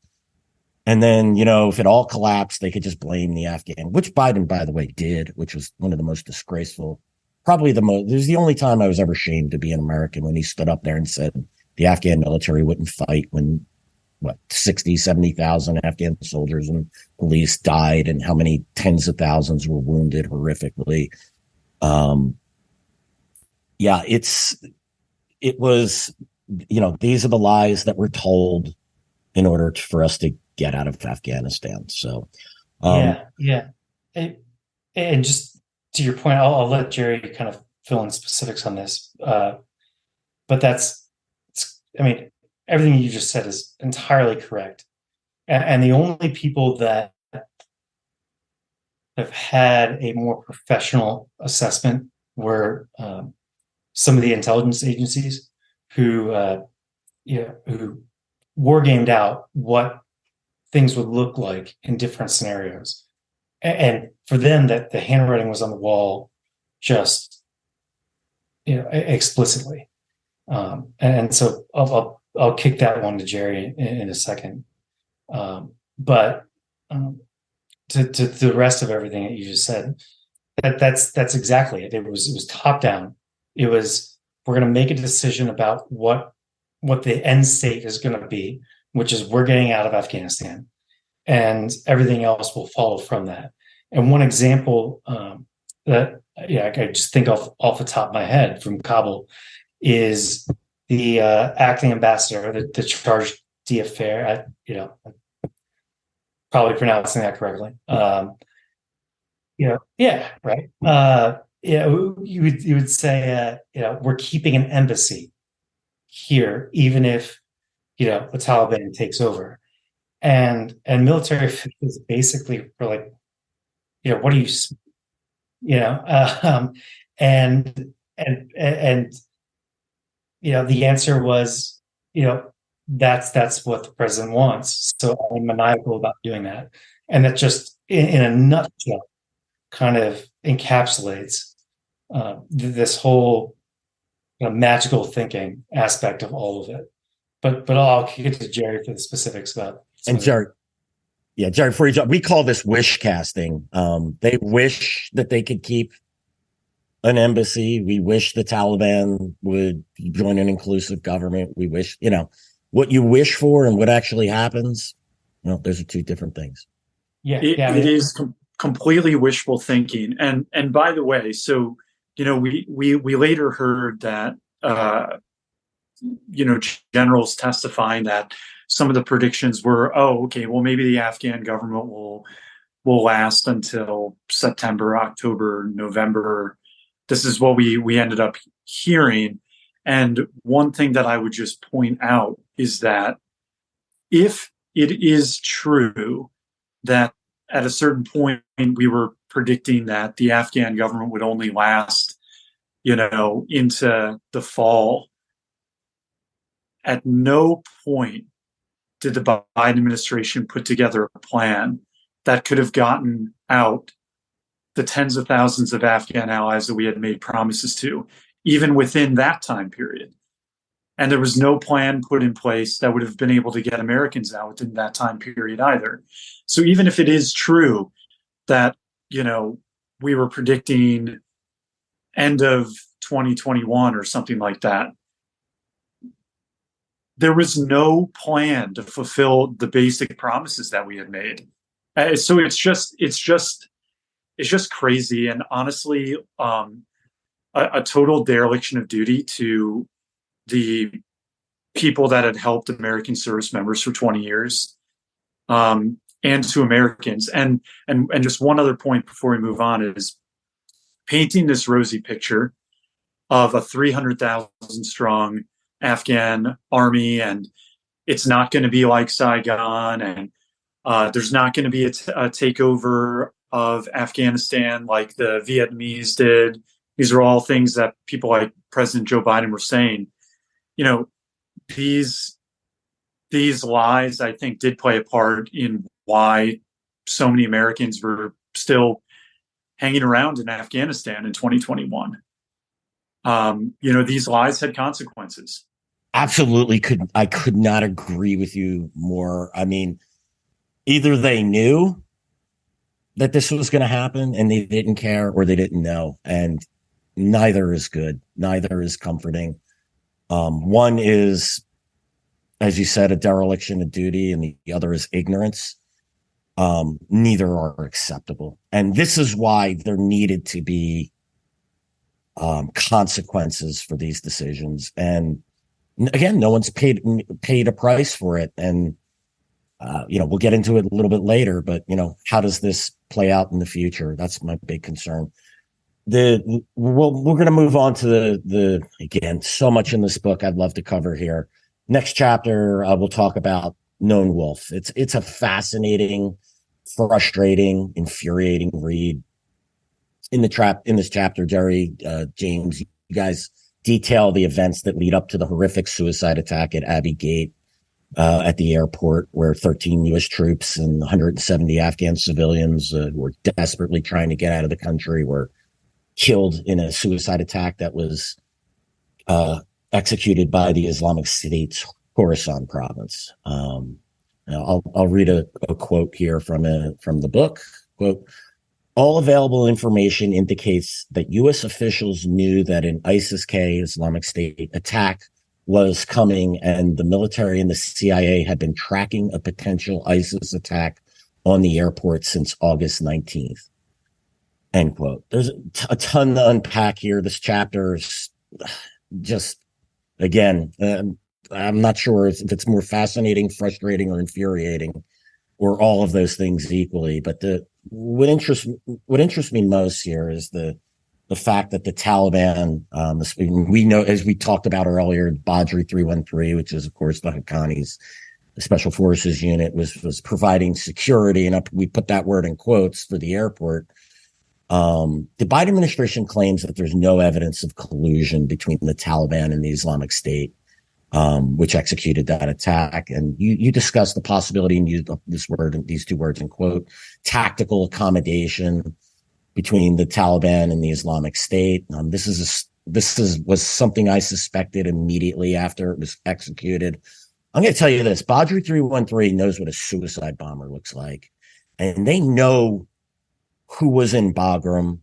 Speaker 1: And then, if it all collapsed, they could just blame the Afghan, which Biden, by the way, did, which was one of the most disgraceful, probably it was the only time I was ever ashamed to be an American, when he stood up there and said the Afghan military wouldn't fight when 60, 70,000 Afghan soldiers and police died, and how many tens of thousands were wounded horrifically. It was, these are the lies that were told in order for us to get out of Afghanistan. So,
Speaker 3: yeah. And just to your point, I'll let Jerry kind of fill in specifics on this. But everything you just said is entirely correct. And the only people that have had a more professional assessment were some of the intelligence agencies who war gamed out what things would look like in different scenarios. And for them, that the handwriting was on the wall, just explicitly. And so I'll kick that one to Jerry in a second. But to the rest of everything that you just said, that's exactly it. It was top down. It was, we're going to make a decision about what the end state is going to be, which is we're getting out of Afghanistan, and everything else will follow from that. And one example that I could just think off the top of my head from Kabul is the acting ambassador, the charge d'affaires, probably pronouncing that correctly. Right. You would say, we're keeping an embassy here, even if, the Taliban takes over, and military officials basically were like, what are you, and the answer was, that's what the president wants. So I'm maniacal about doing that. And that just in a nutshell kind of encapsulates this whole magical thinking aspect of all of it. But I'll kick it to Jerry for the specifics about.
Speaker 1: And Jerry, before you jump, we call this wish casting. They wish that they could keep an embassy. We wish the Taliban would join an inclusive government. We wish, what you wish for and what actually happens. Those are two different things.
Speaker 2: It is completely wishful thinking. And by the way, so, we later heard that, generals testifying that some of the predictions were, maybe the Afghan government will last until September, October, November. This is what we ended up hearing. And one thing that I would just point out is that if it is true that at a certain point we were predicting that the Afghan government would only last, into the fall, at no point did the Biden administration put together a plan that could have gotten out the tens of thousands of Afghan allies that we had made promises to, even within that time period. And there was no plan put in place that would have been able to get Americans out within that time period either. So even if it is true that, we were predicting end of 2021 or something like that, there was no plan to fulfill the basic promises that we had made. So it's just crazy, and honestly, a total dereliction of duty to the people that had helped American service members for 20 years, and to Americans. And just one other point before we move on is painting this rosy picture of a 300,000 strong Afghan army, and it's not going to be like Saigon, and there's not going to be a takeover of Afghanistan like the Vietnamese did. These are all things that people like President Joe Biden were saying. These these lies, I think, did play a part in why so many Americans were still hanging around in Afghanistan in 2021. These lies had consequences.
Speaker 1: Absolutely. I could not agree with you more. I mean, either they knew that this was going to happen and they didn't care, or they didn't know. And neither is good. Neither is comforting. One is, as you said, a dereliction of duty, and the other is ignorance. Neither are acceptable. And this is why there needed to be consequences for these decisions. And again, no one's paid a price for it. And, we'll get into it a little bit later, but, how does this play out in the future? That's my big concern. We're going to move on to the again, so much in this book I'd love to cover here. Next chapter, we'll talk about Lone Wolf. It's a fascinating, frustrating, infuriating read. In this chapter, Jerry, James, you guys detail the events that lead up to the horrific suicide attack at Abbey Gate at the airport, where 13 U.S. troops and 170 Afghan civilians who were desperately trying to get out of the country were killed in a suicide attack that was executed by the Islamic State's Khorasan province. I'll read a quote here from the book. Quote, all available information indicates that U.S. officials knew that an ISIS-K Islamic State attack was coming, and the military and the CIA had been tracking a potential ISIS attack on the airport since August 19th. End quote. There's a ton to unpack here. This chapter is just, again, I'm not sure if it's more fascinating, frustrating, or infuriating, or all of those things equally. But what interests me most here is the fact that the Taliban, we know, as we talked about earlier, Badri 313, which is of course the Haqqani's special forces unit, was providing security, and we put that word in quotes, for the airport. The Biden administration claims that there's no evidence of collusion between the Taliban and the Islamic State, which executed that attack. And you discussed the possibility, and used these two words in quote, tactical accommodation between the Taliban and the Islamic State. Was something I suspected immediately after it was executed. I'm going to tell you this: Badri 313 knows what a suicide bomber looks like, and they know who was in Bagram.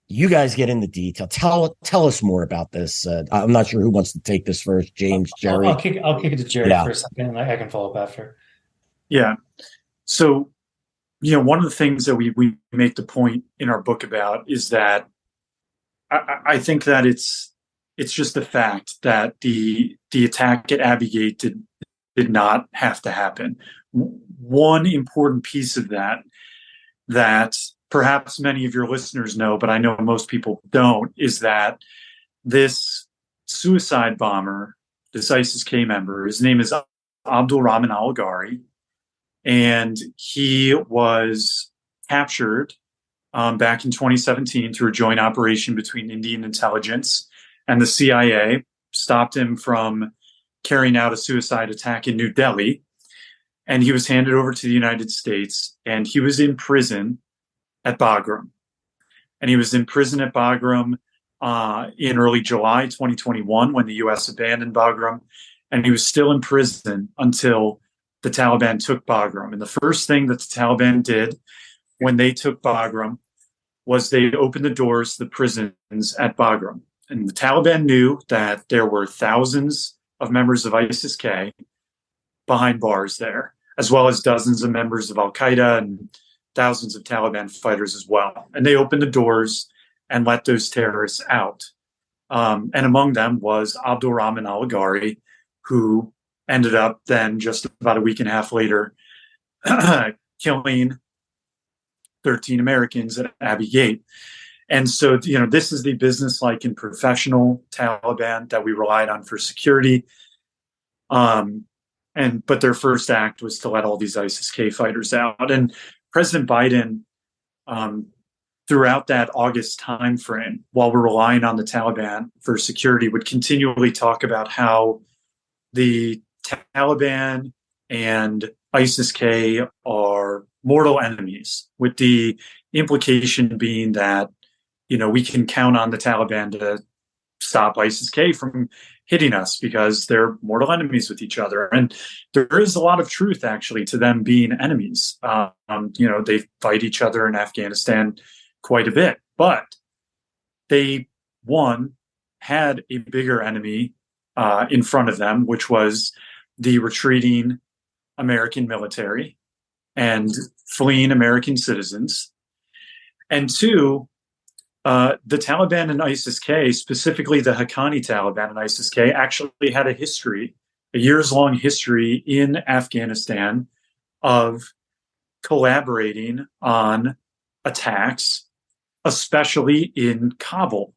Speaker 1: You guys get into detail. Tell us more about this. I'm not sure who wants to take this first. James, Jerry.
Speaker 3: I'll kick it to Jerry for a second, and I can follow up after.
Speaker 2: Yeah. So, one of the things that we make the point in our book about is that I think that it's just a fact that the attack at Abbey Gate did not have to happen. One important piece of that perhaps many of your listeners know, but I know most people don't, is that this suicide bomber, this ISIS-K member, his name is Abdul Rahman al-Ghari, and he was captured back in 2017 through a joint operation between Indian intelligence and the CIA, stopped him from carrying out a suicide attack in New Delhi, and he was handed over to the United States, and he was in prison at Bagram. And he was in prison at Bagram in early July 2021 when the U.S. abandoned Bagram, and he was still in prison until the Taliban took Bagram. And the first thing that the Taliban did when they took Bagram was they opened the doors to the prisons at Bagram. And the Taliban knew that there were thousands of members of ISIS-K behind bars there, as well as dozens of members of Al-Qaeda and thousands of Taliban fighters as well. And they opened the doors and let those terrorists out. And among them was Abdul Rahman al-Ghari, who ended up then just about a week and a half later killing 13 Americans at Abbey Gate. And so, this is the business-like and professional Taliban that we relied on for security. But their first act was to let all these ISIS-K fighters out. And President Biden throughout that August timeframe, while we're relying on the Taliban for security, would continually talk about how the Taliban and ISIS-K are mortal enemies, with the implication being that, we can count on the Taliban to stop ISIS-K from hitting us because they're mortal enemies with each other. And there is a lot of truth, actually, to them being enemies. They fight each other in Afghanistan quite a bit, but they, one, had a bigger enemy in front of them, which was the retreating American military and fleeing American citizens. And two, the Taliban and ISIS-K, specifically the Haqqani Taliban and ISIS-K, actually had a years-long history in Afghanistan of collaborating on attacks, especially in Kabul,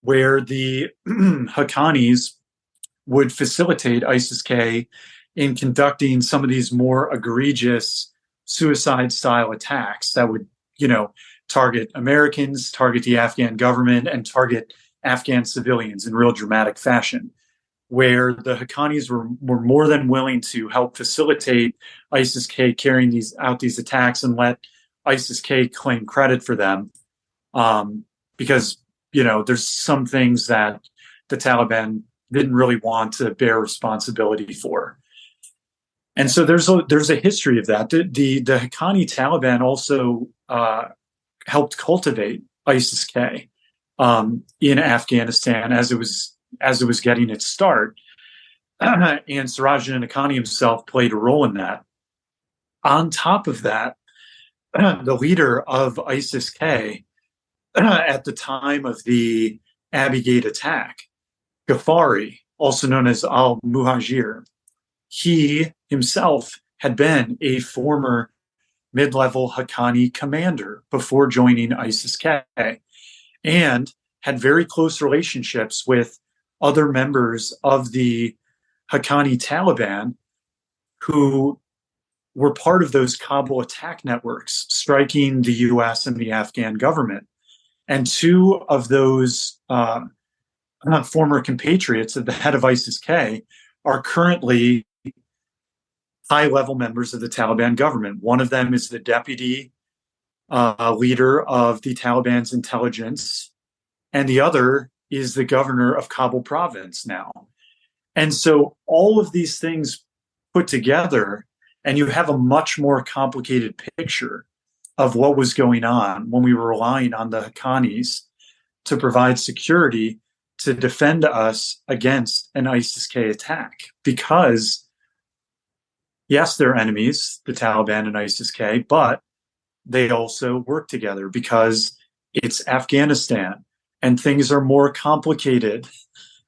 Speaker 2: where the Haqqanis would facilitate ISIS-K in conducting some of these more egregious suicide-style attacks that would, target Americans, target the Afghan government, and target Afghan civilians in real dramatic fashion, where the Haqqanis were more than willing to help facilitate ISIS-K carrying out these attacks and let ISIS-K claim credit for them, because there's some things that the Taliban didn't really want to bear responsibility for. And so there's a history of that. The Haqqani Taliban also helped cultivate ISIS-K in Afghanistan as it was getting its start, and Sirajuddin Haqqani himself played a role in that. On top of that, the leader of ISIS-K at the time of the Abbey Gate attack, Ghaffari, also known as al-Muhajir, he himself had been a former mid-level Haqqani commander before joining ISIS-K, and had very close relationships with other members of the Haqqani Taliban who were part of those Kabul attack networks striking the U.S. and the Afghan government. And two of those former compatriots at the head of ISIS-K are currently high-level members of the Taliban government. One of them is the deputy leader of the Taliban's intelligence, and the other is the governor of Kabul province now. And so all of these things put together, and you have a much more complicated picture of what was going on when we were relying on the Haqqanis to provide security to defend us against an ISIS-K attack. Because, yes, they're enemies, the Taliban and ISIS-K, but they also work together because it's Afghanistan and things are more complicated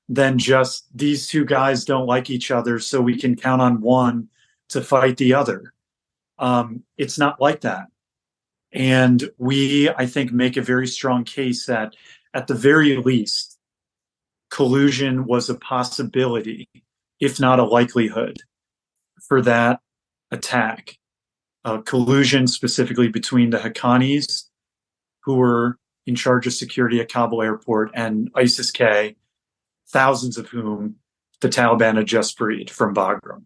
Speaker 2: than just these two guys don't like each other, so we can count on one to fight the other. It's not like that. And we, I think, make a very strong case that at the very least, collusion was a possibility, if not a likelihood, for that attack. Collusion specifically between the Haqqanis, who were in charge of security at Kabul airport, and ISIS-K, thousands of whom the Taliban had just freed from Bagram.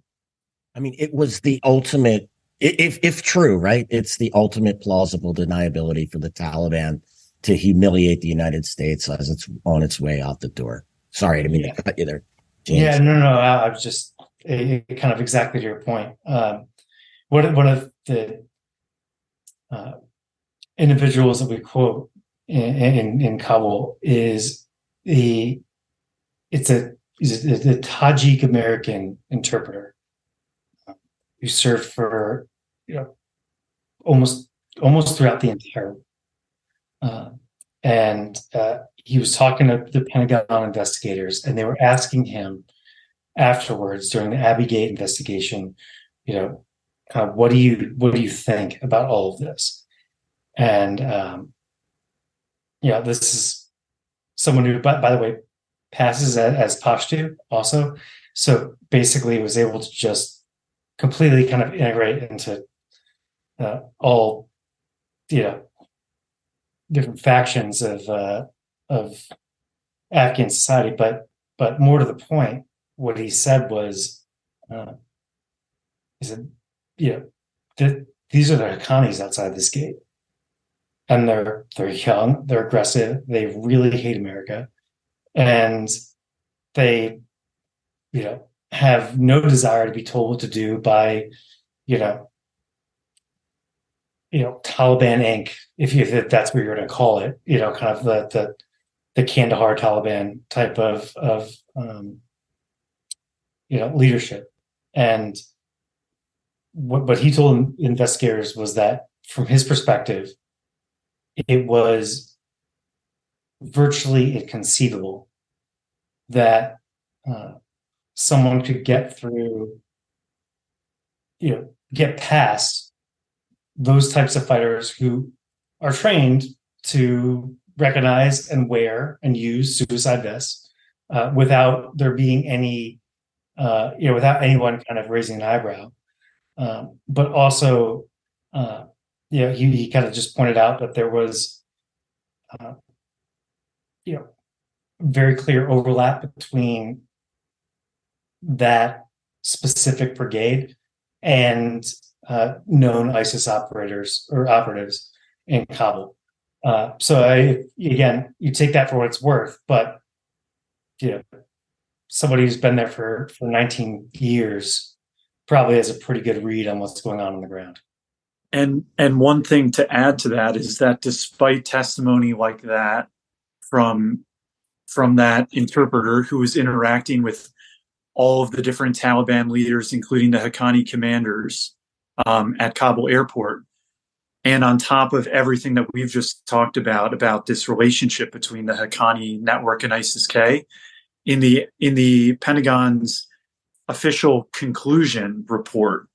Speaker 1: I mean, it was the ultimate, if true, right? It's the ultimate plausible deniability for the Taliban to humiliate the United States as it's on its way out the door. Sorry, I didn't mean to cut you there, James.
Speaker 3: Yeah, no. I was just kind of exactly to your point. One of the individuals that we quote in Kabul is the Tajik American interpreter who served for almost throughout the entire and he was talking to the Pentagon investigators, and they were asking him afterwards during the Abbey Gate investigation, what do you think about all of this? And this is someone who, by the way, passes as Pashto also. So basically was able to just completely kind of integrate into all, different factions of Afghan society. But more to the point, what he said was, he said, these are the Haqqanis outside this gate, and they're young, they're aggressive, they really hate America, and they have no desire to be told what to do by Taliban Inc., if that's what you're going to call it, kind of the Kandahar Taliban type of leadership. And what he told investigators was that, from his perspective, it was virtually inconceivable that someone could get through, get past those types of fighters who are trained to recognize and wear and use suicide vests without there being any, without anyone kind of raising an eyebrow. But also, he kind of just pointed out that there was, very clear overlap between that specific brigade and known ISIS operatives in Kabul. So again, you take that for what it's worth, but somebody who's been there for 19 years probably has a pretty good read on what's going on the ground.
Speaker 2: And one thing to add to that is that despite testimony like that from that interpreter who was interacting with all of the different Taliban leaders, including the Haqqani commanders at Kabul airport, and on top of everything that we've just talked about this relationship between the Haqqani network and ISIS-K, in the Pentagon's official conclusion report,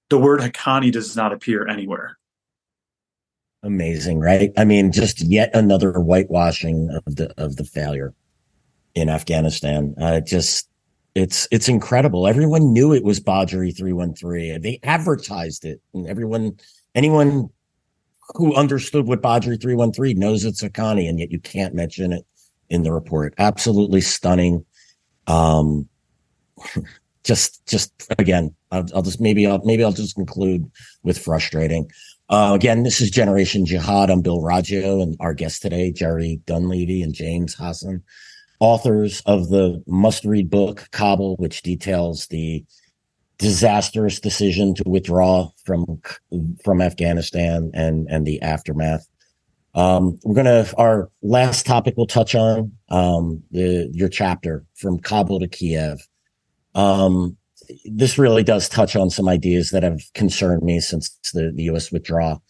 Speaker 2: the word Haqqani does not appear anywhere.
Speaker 1: Amazing, right? I mean, just yet another whitewashing of the failure in Afghanistan. It's incredible. Everyone knew it was Badri 313. They advertised it, and anyone who understood what Badri 313 knows it's Haqqani, and yet you can't mention it in the report. Absolutely stunning. Just again, I'll just conclude with frustrating. Again, this is Generation Jihad. I'm Bill Raggio, and our guests today, Jerry Dunleavy and James Hasson, authors of the must-read book Kabul, which details the disastrous decision to withdraw from Afghanistan and the aftermath. Our last topic we'll touch on your chapter From Kabul to Kiev. This really does touch on some ideas that have concerned me since the U.S. withdrawal.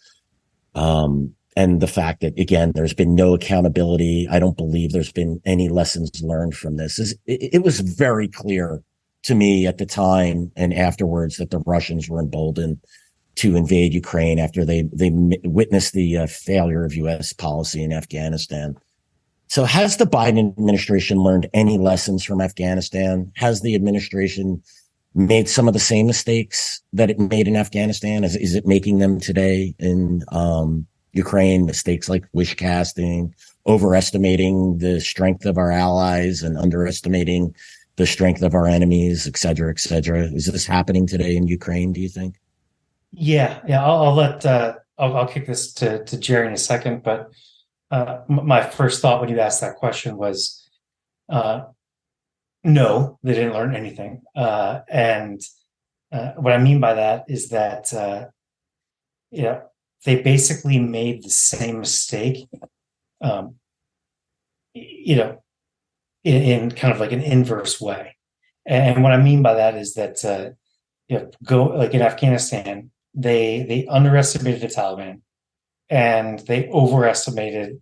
Speaker 1: And the fact that, again, there's been no accountability. I don't believe there's been any lessons learned from this. It was very clear to me at the time and afterwards that the Russians were emboldened to invade Ukraine after they witnessed the failure of U.S. policy in Afghanistan. So has the Biden administration learned any lessons from Afghanistan? Has the administration made some of the same mistakes that it made in Afghanistan? Is it making them today in Ukraine? Mistakes like wish casting, overestimating the strength of our allies and underestimating the strength of our enemies, et cetera, et cetera. Is this happening today in Ukraine, do you think?
Speaker 3: Yeah. I'll kick this to Jerry in a second, but my first thought when you asked that question was, no, they didn't learn anything. And what I mean by that is that, they basically made the same mistake, in kind of like an inverse way. And what I mean by that is that, in Afghanistan, they underestimated the Taliban, and they overestimated,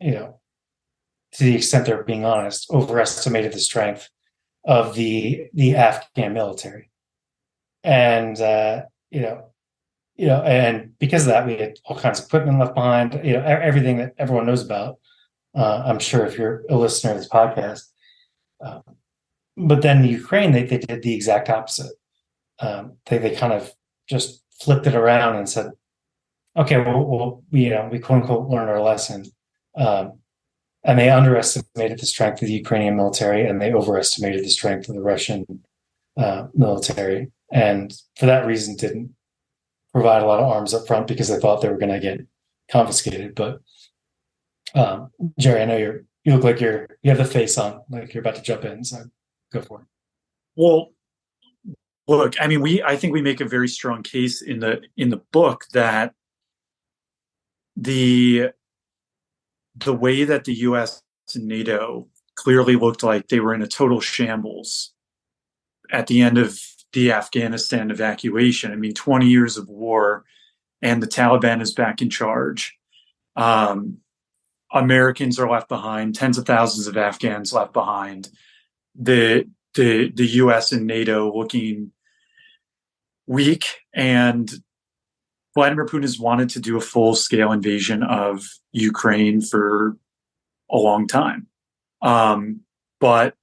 Speaker 3: to the extent they're being honest, overestimated the strength of the Afghan military. And, and because of that, we had all kinds of equipment left behind, everything that everyone knows about. I'm sure if you're a listener of this podcast. But then Ukraine, they did the exact opposite. They kind of just flipped it around and said, okay, we quote unquote learned our lesson. And they underestimated the strength of the Ukrainian military, and they overestimated the strength of the Russian military. And for that reason, didn't provide a lot of arms up front because they thought they were going to get confiscated. But Jerry, I know you look like you have the face on, like you're about to jump in. So go for it.
Speaker 2: Well, look, I mean, I think we make a very strong case in the book that the way that the U.S. and NATO clearly looked like they were in a total shambles at the end of the Afghanistan evacuation. I mean, 20 years of war, and the Taliban is back in charge. Americans are left behind, tens of thousands of Afghans left behind. The U.S. and NATO looking weak, and Vladimir Putin has wanted to do a full-scale invasion of Ukraine for a long time. But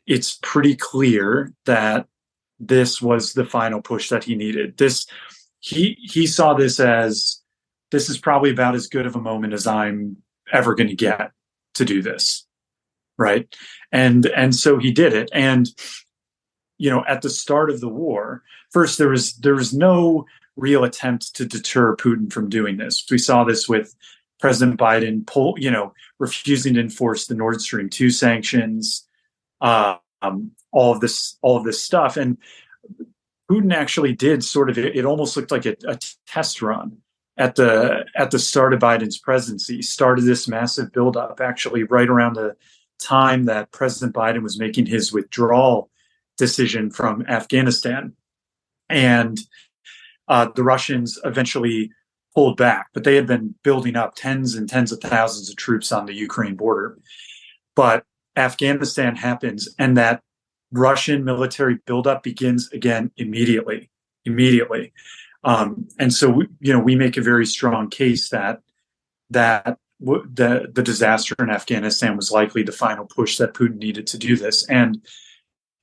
Speaker 2: it's pretty clear that this was the final push that he needed. He saw this as, this is probably about as good of a moment as I'm ever going to get to do this, right? And so he did it. And at the start of the war, first there was no real attempt to deter Putin from doing this. We saw this with President Biden refusing to enforce the Nord Stream 2 sanctions, all of this stuff. And Putin actually did sort of, it almost looked like a test run at the start of Biden's presidency. Started this massive buildup actually right around the time that President Biden was making his withdrawal decision from Afghanistan. And the Russians eventually pulled back, but they had been building up tens and tens of thousands of troops on the Ukraine border. But Afghanistan happens, and that Russian military buildup begins again immediately. And so we make a very strong case that the disaster in Afghanistan was likely the final push that Putin needed to do this. And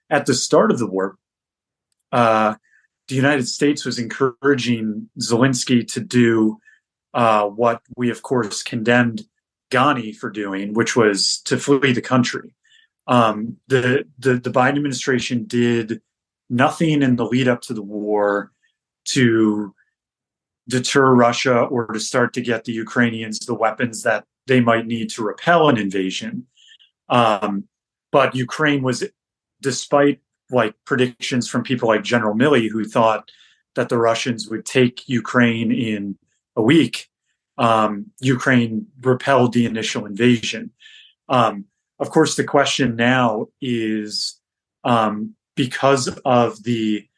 Speaker 2: at the start of the war, the United States was encouraging Zelensky to do what we, of course, condemned Ghani for doing, which was to flee the country. The Biden administration did nothing in the lead up to the war to deter Russia or to start to get the Ukrainians the weapons that they might need to repel an invasion. But Ukraine was, despite predictions from people like General Milley, who thought that the Russians would take Ukraine in a week, Ukraine repelled the initial invasion. Of course, the question now is, because of the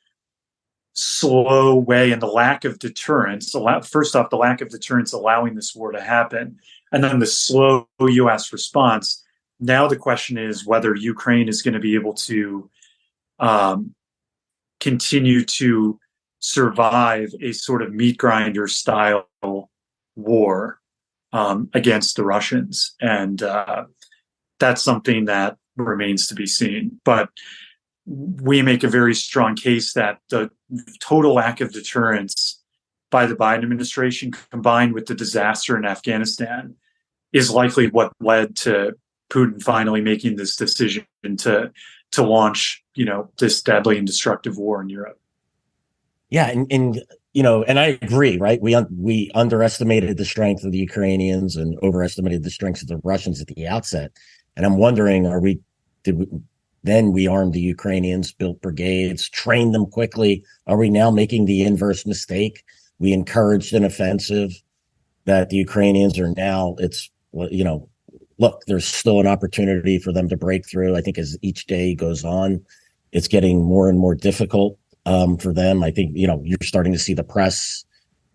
Speaker 2: slow way and the lack of deterrence, first off, the lack of deterrence allowing this war to happen, and then the slow U.S. response, now the question is whether Ukraine is going to be able to continue to survive a sort of meat grinder style war against the Russians. And that's something that remains to be seen. But we make a very strong case that the total lack of deterrence by the Biden administration, combined with the disaster in Afghanistan, is likely what led to Putin finally making this decision to launch, this deadly and destructive war in Europe.
Speaker 1: Yeah, and I agree, right? We underestimated the strength of the Ukrainians and overestimated the strength of the Russians at the outset. And I'm wondering, then we armed the Ukrainians, built brigades, trained them quickly. Are we now making the inverse mistake? We encouraged an offensive that the Ukrainians are now, look, there's still an opportunity for them to break through. I think as each day goes on, it's getting more and more difficult for them. I think, you're starting to see the press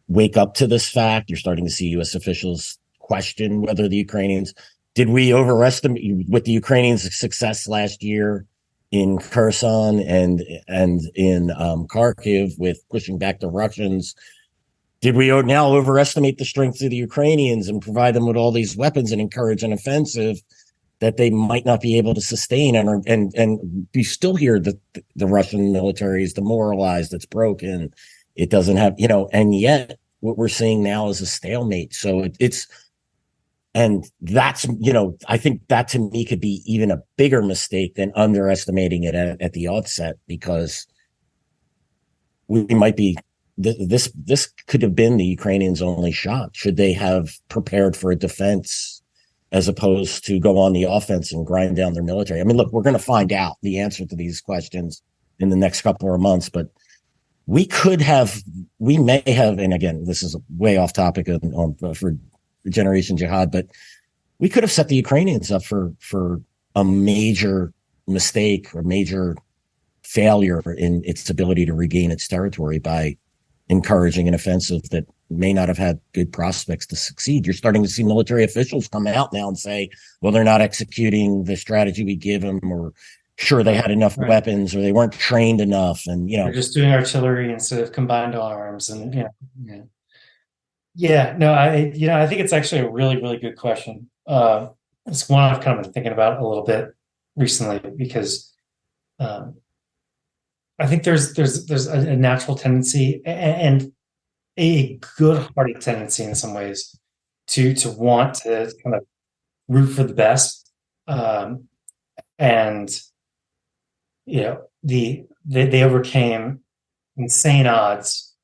Speaker 1: wake up to this fact. You're starting to see U.S. officials question whether the Ukrainians, did we overestimate with the Ukrainians' success last year in Kherson and in Kharkiv with pushing back the Russians? Did we now overestimate the strength of the Ukrainians and provide them with all these weapons and encourage an offensive that they might not be able to sustain? And we still hear that the Russian military is demoralized, it's broken, it doesn't have, and yet what we're seeing now is a stalemate. So and that's, I think that to me could be even a bigger mistake than underestimating it at the outset, because we might be, this could have been the Ukrainians' only shot. Should they have prepared for a defense as opposed to go on the offense and grind down their military? I mean, look, we're going to find out the answer to these questions in the next couple of months, but we may have, and again, this is way off topic for Generation Jihad, but we could have set the Ukrainians up for a major mistake or major failure in its ability to regain its territory by encouraging an offensive that may not have had good prospects to succeed. You're starting to see military officials come out now and say, well, they're not executing the strategy we give them, or sure, they had enough weapons, or they weren't trained enough. And,
Speaker 3: they're just doing artillery instead of combined arms. And, I think it's actually a really, really good question. It's one I've kind of been thinking about a little bit recently, because I think there's a natural tendency and a good-hearted tendency in some ways to want to kind of root for the best, and they overcame insane odds,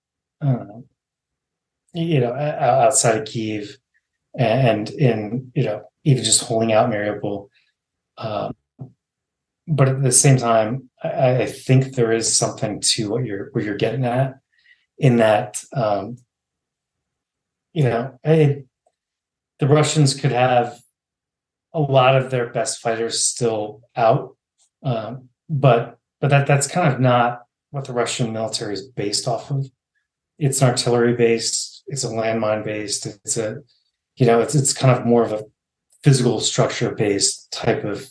Speaker 3: outside of Kyiv, and in even just holding out Mariupol. But at the same time, I think there is something to what you're getting at, in that the Russians could have a lot of their best fighters still out, but that's kind of not what the Russian military is based off of. It's an artillery based, it's a landmine based, it's kind of more of a physical structure based type of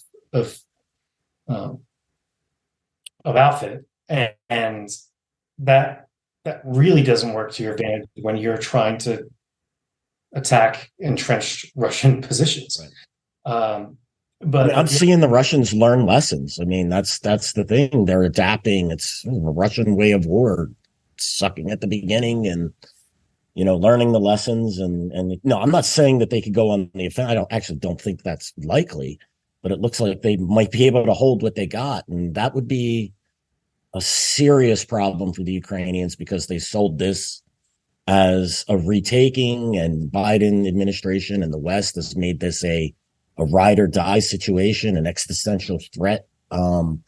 Speaker 3: outfit, and that really doesn't work to your advantage when you're trying to attack entrenched Russian positions. Right. But
Speaker 1: I'm seeing the Russians learn lessons. I mean, that's the thing. They're adapting. It's a Russian way of war, sucking at the beginning and learning the lessons. And no, I'm not saying that they could go on the offense. I don't think that's likely, but it looks like they might be able to hold what they got, and that would be a serious problem for the Ukrainians, because they sold this as a retaking, and Biden administration and the West has made this a ride or die situation, an existential threat. And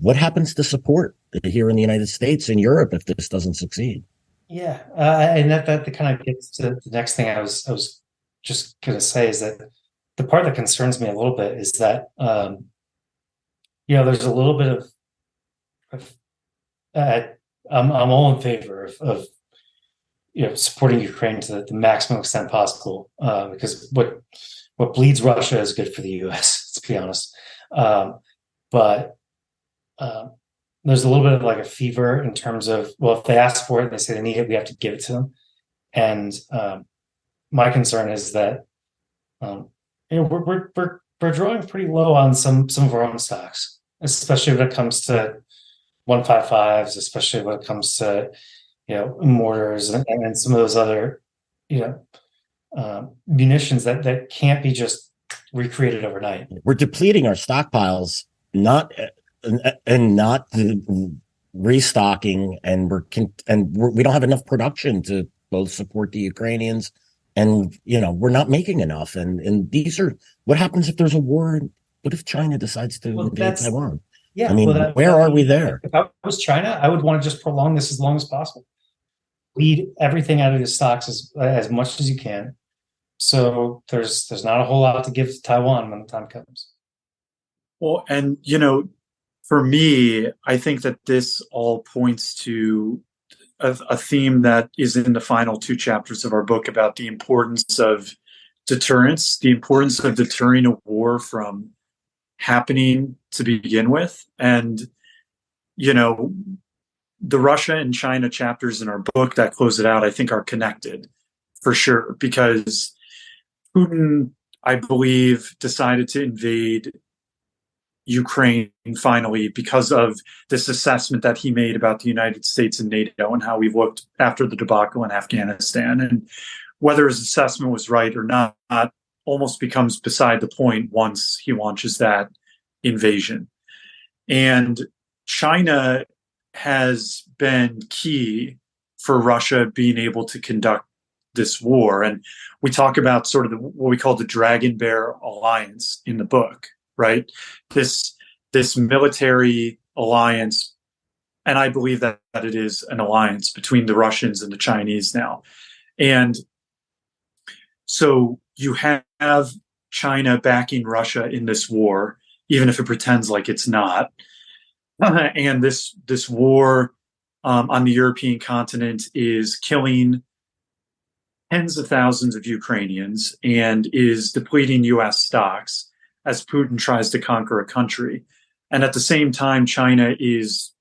Speaker 1: what happens to support here in the United States and Europe if this doesn't succeed?
Speaker 3: Yeah, and that kind of gets to the next thing I was just going to say, is that the part that concerns me a little bit is that there's a little bit of I'm all in favor of supporting Ukraine to the maximum extent possible, because what bleeds Russia is good for the U.S. to be honest. But there's a little bit of like a fever in terms of, well, if they ask for it, they say they need it, we have to give it to them. And my concern is that we're drawing pretty low on some of our own stocks, especially when it comes to 155s, especially when it comes to mortars and some of those other munitions that can't be just recreated overnight.
Speaker 1: We're depleting our stockpiles, not restocking, and we don't have enough production to both support the Ukrainians, and we're not making enough. And these are, what happens if there's a war? What if China decides to invade Taiwan?
Speaker 3: Yeah,
Speaker 1: I mean, where are we there?
Speaker 3: If I was China, I would want to just prolong this as long as possible. Bleed everything out of the stocks as much as you can. So there's not a whole lot to give to Taiwan when the time comes.
Speaker 2: Well, and for me, I think that this all points to a theme that is in the final two chapters of our book about the importance of deterrence, the importance of deterring a war from happening to begin with. And, the Russia and China chapters in our book that close it out, I think, are connected for sure, because Putin, I believe, decided to invade Ukraine finally because of this assessment that he made about the United States and NATO and how we've looked after the debacle in Afghanistan. And whether his assessment was right or not almost becomes beside the point once he launches that invasion. And China has been key for Russia being able to conduct this war. And we talk about sort of what we call the Dragon Bear Alliance in the book, right? This military alliance, and I believe that it is an alliance between the Russians and the Chinese now. And so you have China backing Russia in this war, even if it pretends like it's not. And this war on the European continent is killing tens of thousands of Ukrainians and is depleting U.S. stocks as Putin tries to conquer a country. And at the same time, China is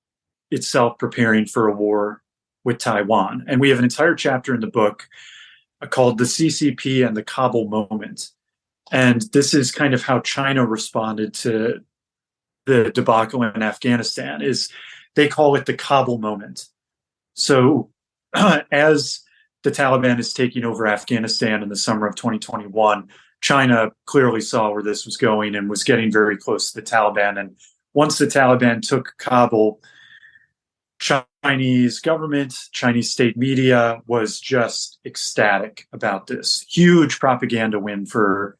Speaker 2: itself preparing for a war with Taiwan. And we have an entire chapter in the book called The CCP and the Kabul Moment. And this is kind of how China responded to the debacle in Afghanistan, is they call it the Kabul Moment. So as the Taliban is taking over Afghanistan in the summer of 2021, China clearly saw where this was going and was getting very close to the Taliban. And once the Taliban took Kabul, Chinese government, Chinese state media was just ecstatic about this. Huge propaganda win for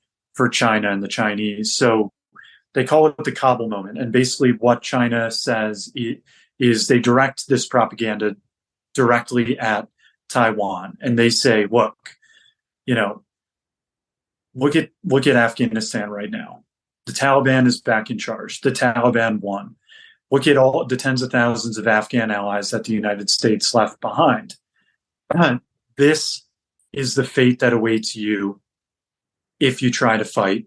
Speaker 2: China and the Chinese. So they call it the Kabul Moment. And basically what China says is they direct this propaganda directly at Taiwan. And they say, look, look at Afghanistan right now. The Taliban is back in charge. The Taliban won. Look at all the tens of thousands of Afghan allies that the United States left behind. This is the fate that awaits you if you try to fight.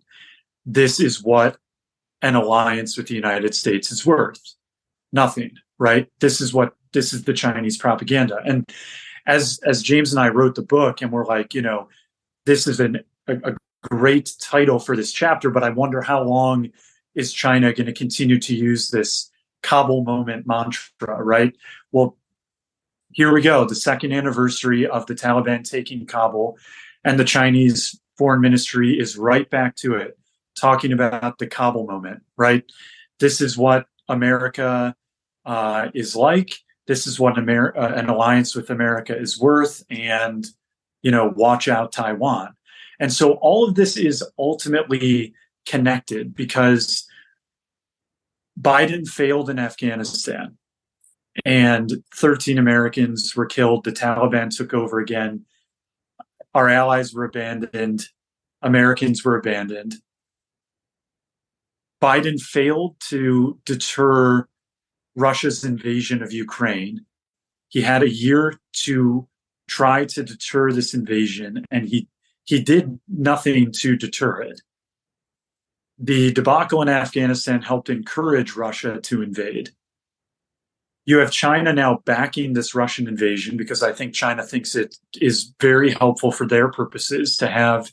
Speaker 2: This is what an alliance with the United States is worth. Nothing, right? This is the Chinese propaganda. And as James and I wrote the book, and we're like, this is a great title for this chapter, but I wonder how long is China going to continue to use this Kabul Moment mantra, right? Well, here we go, the second anniversary of the Taliban taking Kabul, and the Chinese Foreign Ministry is right back to it, talking about the Kabul Moment, right? This is what America is like. This is what an alliance with America is worth, and watch out Taiwan. And so all of this is ultimately connected because Biden failed in Afghanistan and 13 Americans were killed. The Taliban took over again. Our allies were abandoned. Americans were abandoned. Biden failed to deter Russia's invasion of Ukraine. He had a year to try to deter this invasion, and he did nothing to deter it. The debacle in Afghanistan helped encourage Russia to invade. You have China now backing this Russian invasion because I think China thinks it is very helpful for their purposes to have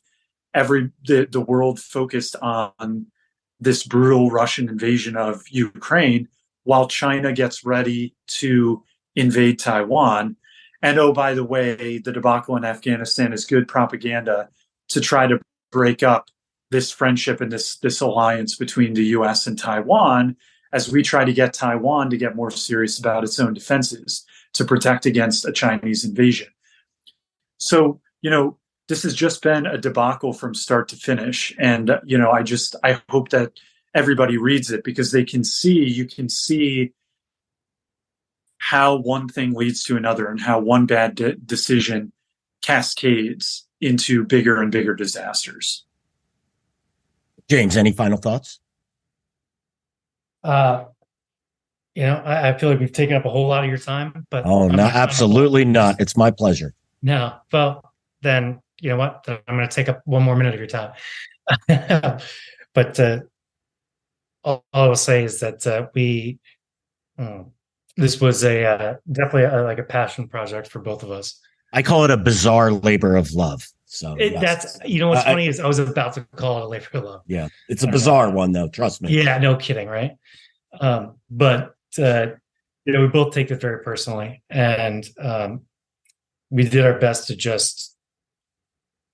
Speaker 2: the world focused on this brutal Russian invasion of Ukraine while China gets ready to invade Taiwan. And oh, by the way, the debacle in Afghanistan is good propaganda to try to break up this friendship and this alliance between the U.S. and Taiwan as we try to get Taiwan to get more serious about its own defenses to protect against a Chinese invasion. So, this has just been a debacle from start to finish. And, I hope that everybody reads it because you can see how one thing leads to another and how one bad decision cascades into bigger and bigger disasters.
Speaker 1: James, any final thoughts?
Speaker 3: I feel like we've taken up a whole lot of your time, but
Speaker 1: no, absolutely not. It's my pleasure.
Speaker 3: No, well, then you know what? I'm going to take up one more minute of your time. But all I will say is that this was definitely like a passion project for both of us.
Speaker 1: I call it a bizarre labor of love. So
Speaker 3: that's, what's funny is I was about to call it a labor of love.
Speaker 1: Yeah. It's a bizarre one though. Trust me.
Speaker 3: Yeah, no kidding. Right. But we both take it very personally, and we did our best to just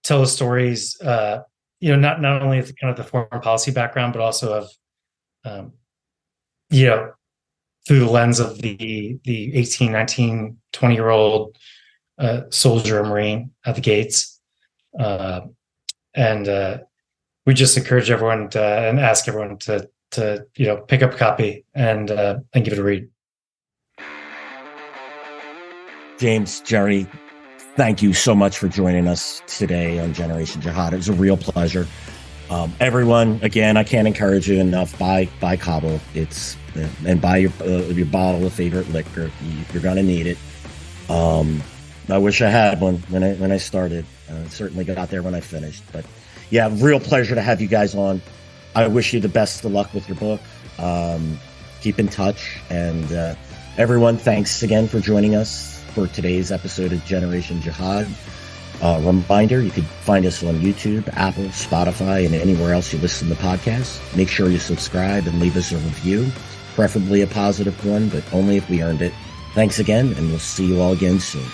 Speaker 3: tell the stories, not only the kind of the foreign policy background, but also of, through the lens of the 18, 19, 20-year-old soldier or Marine at the gates. And we just encourage everyone and ask everyone to pick up a copy and give it a read.
Speaker 1: James, Jerry, thank you so much for joining us today on Generation Jihad. It was a real pleasure. Everyone, again, I can't encourage you enough. Buy Kabul. And buy your bottle of favorite liquor. You're gonna need it. I wish I had one when I started. Certainly got there when I finished. But yeah, real pleasure to have you guys on. I wish you the best of luck with your book. Keep in touch, and everyone, thanks again for joining us for today's episode of Generation Jihad. Reminder, you can find us on YouTube, Apple, Spotify, and anywhere else you listen to podcasts. Make sure you subscribe and leave us a review, preferably a positive one, but only if we earned it. Thanks again, and we'll see you all again soon.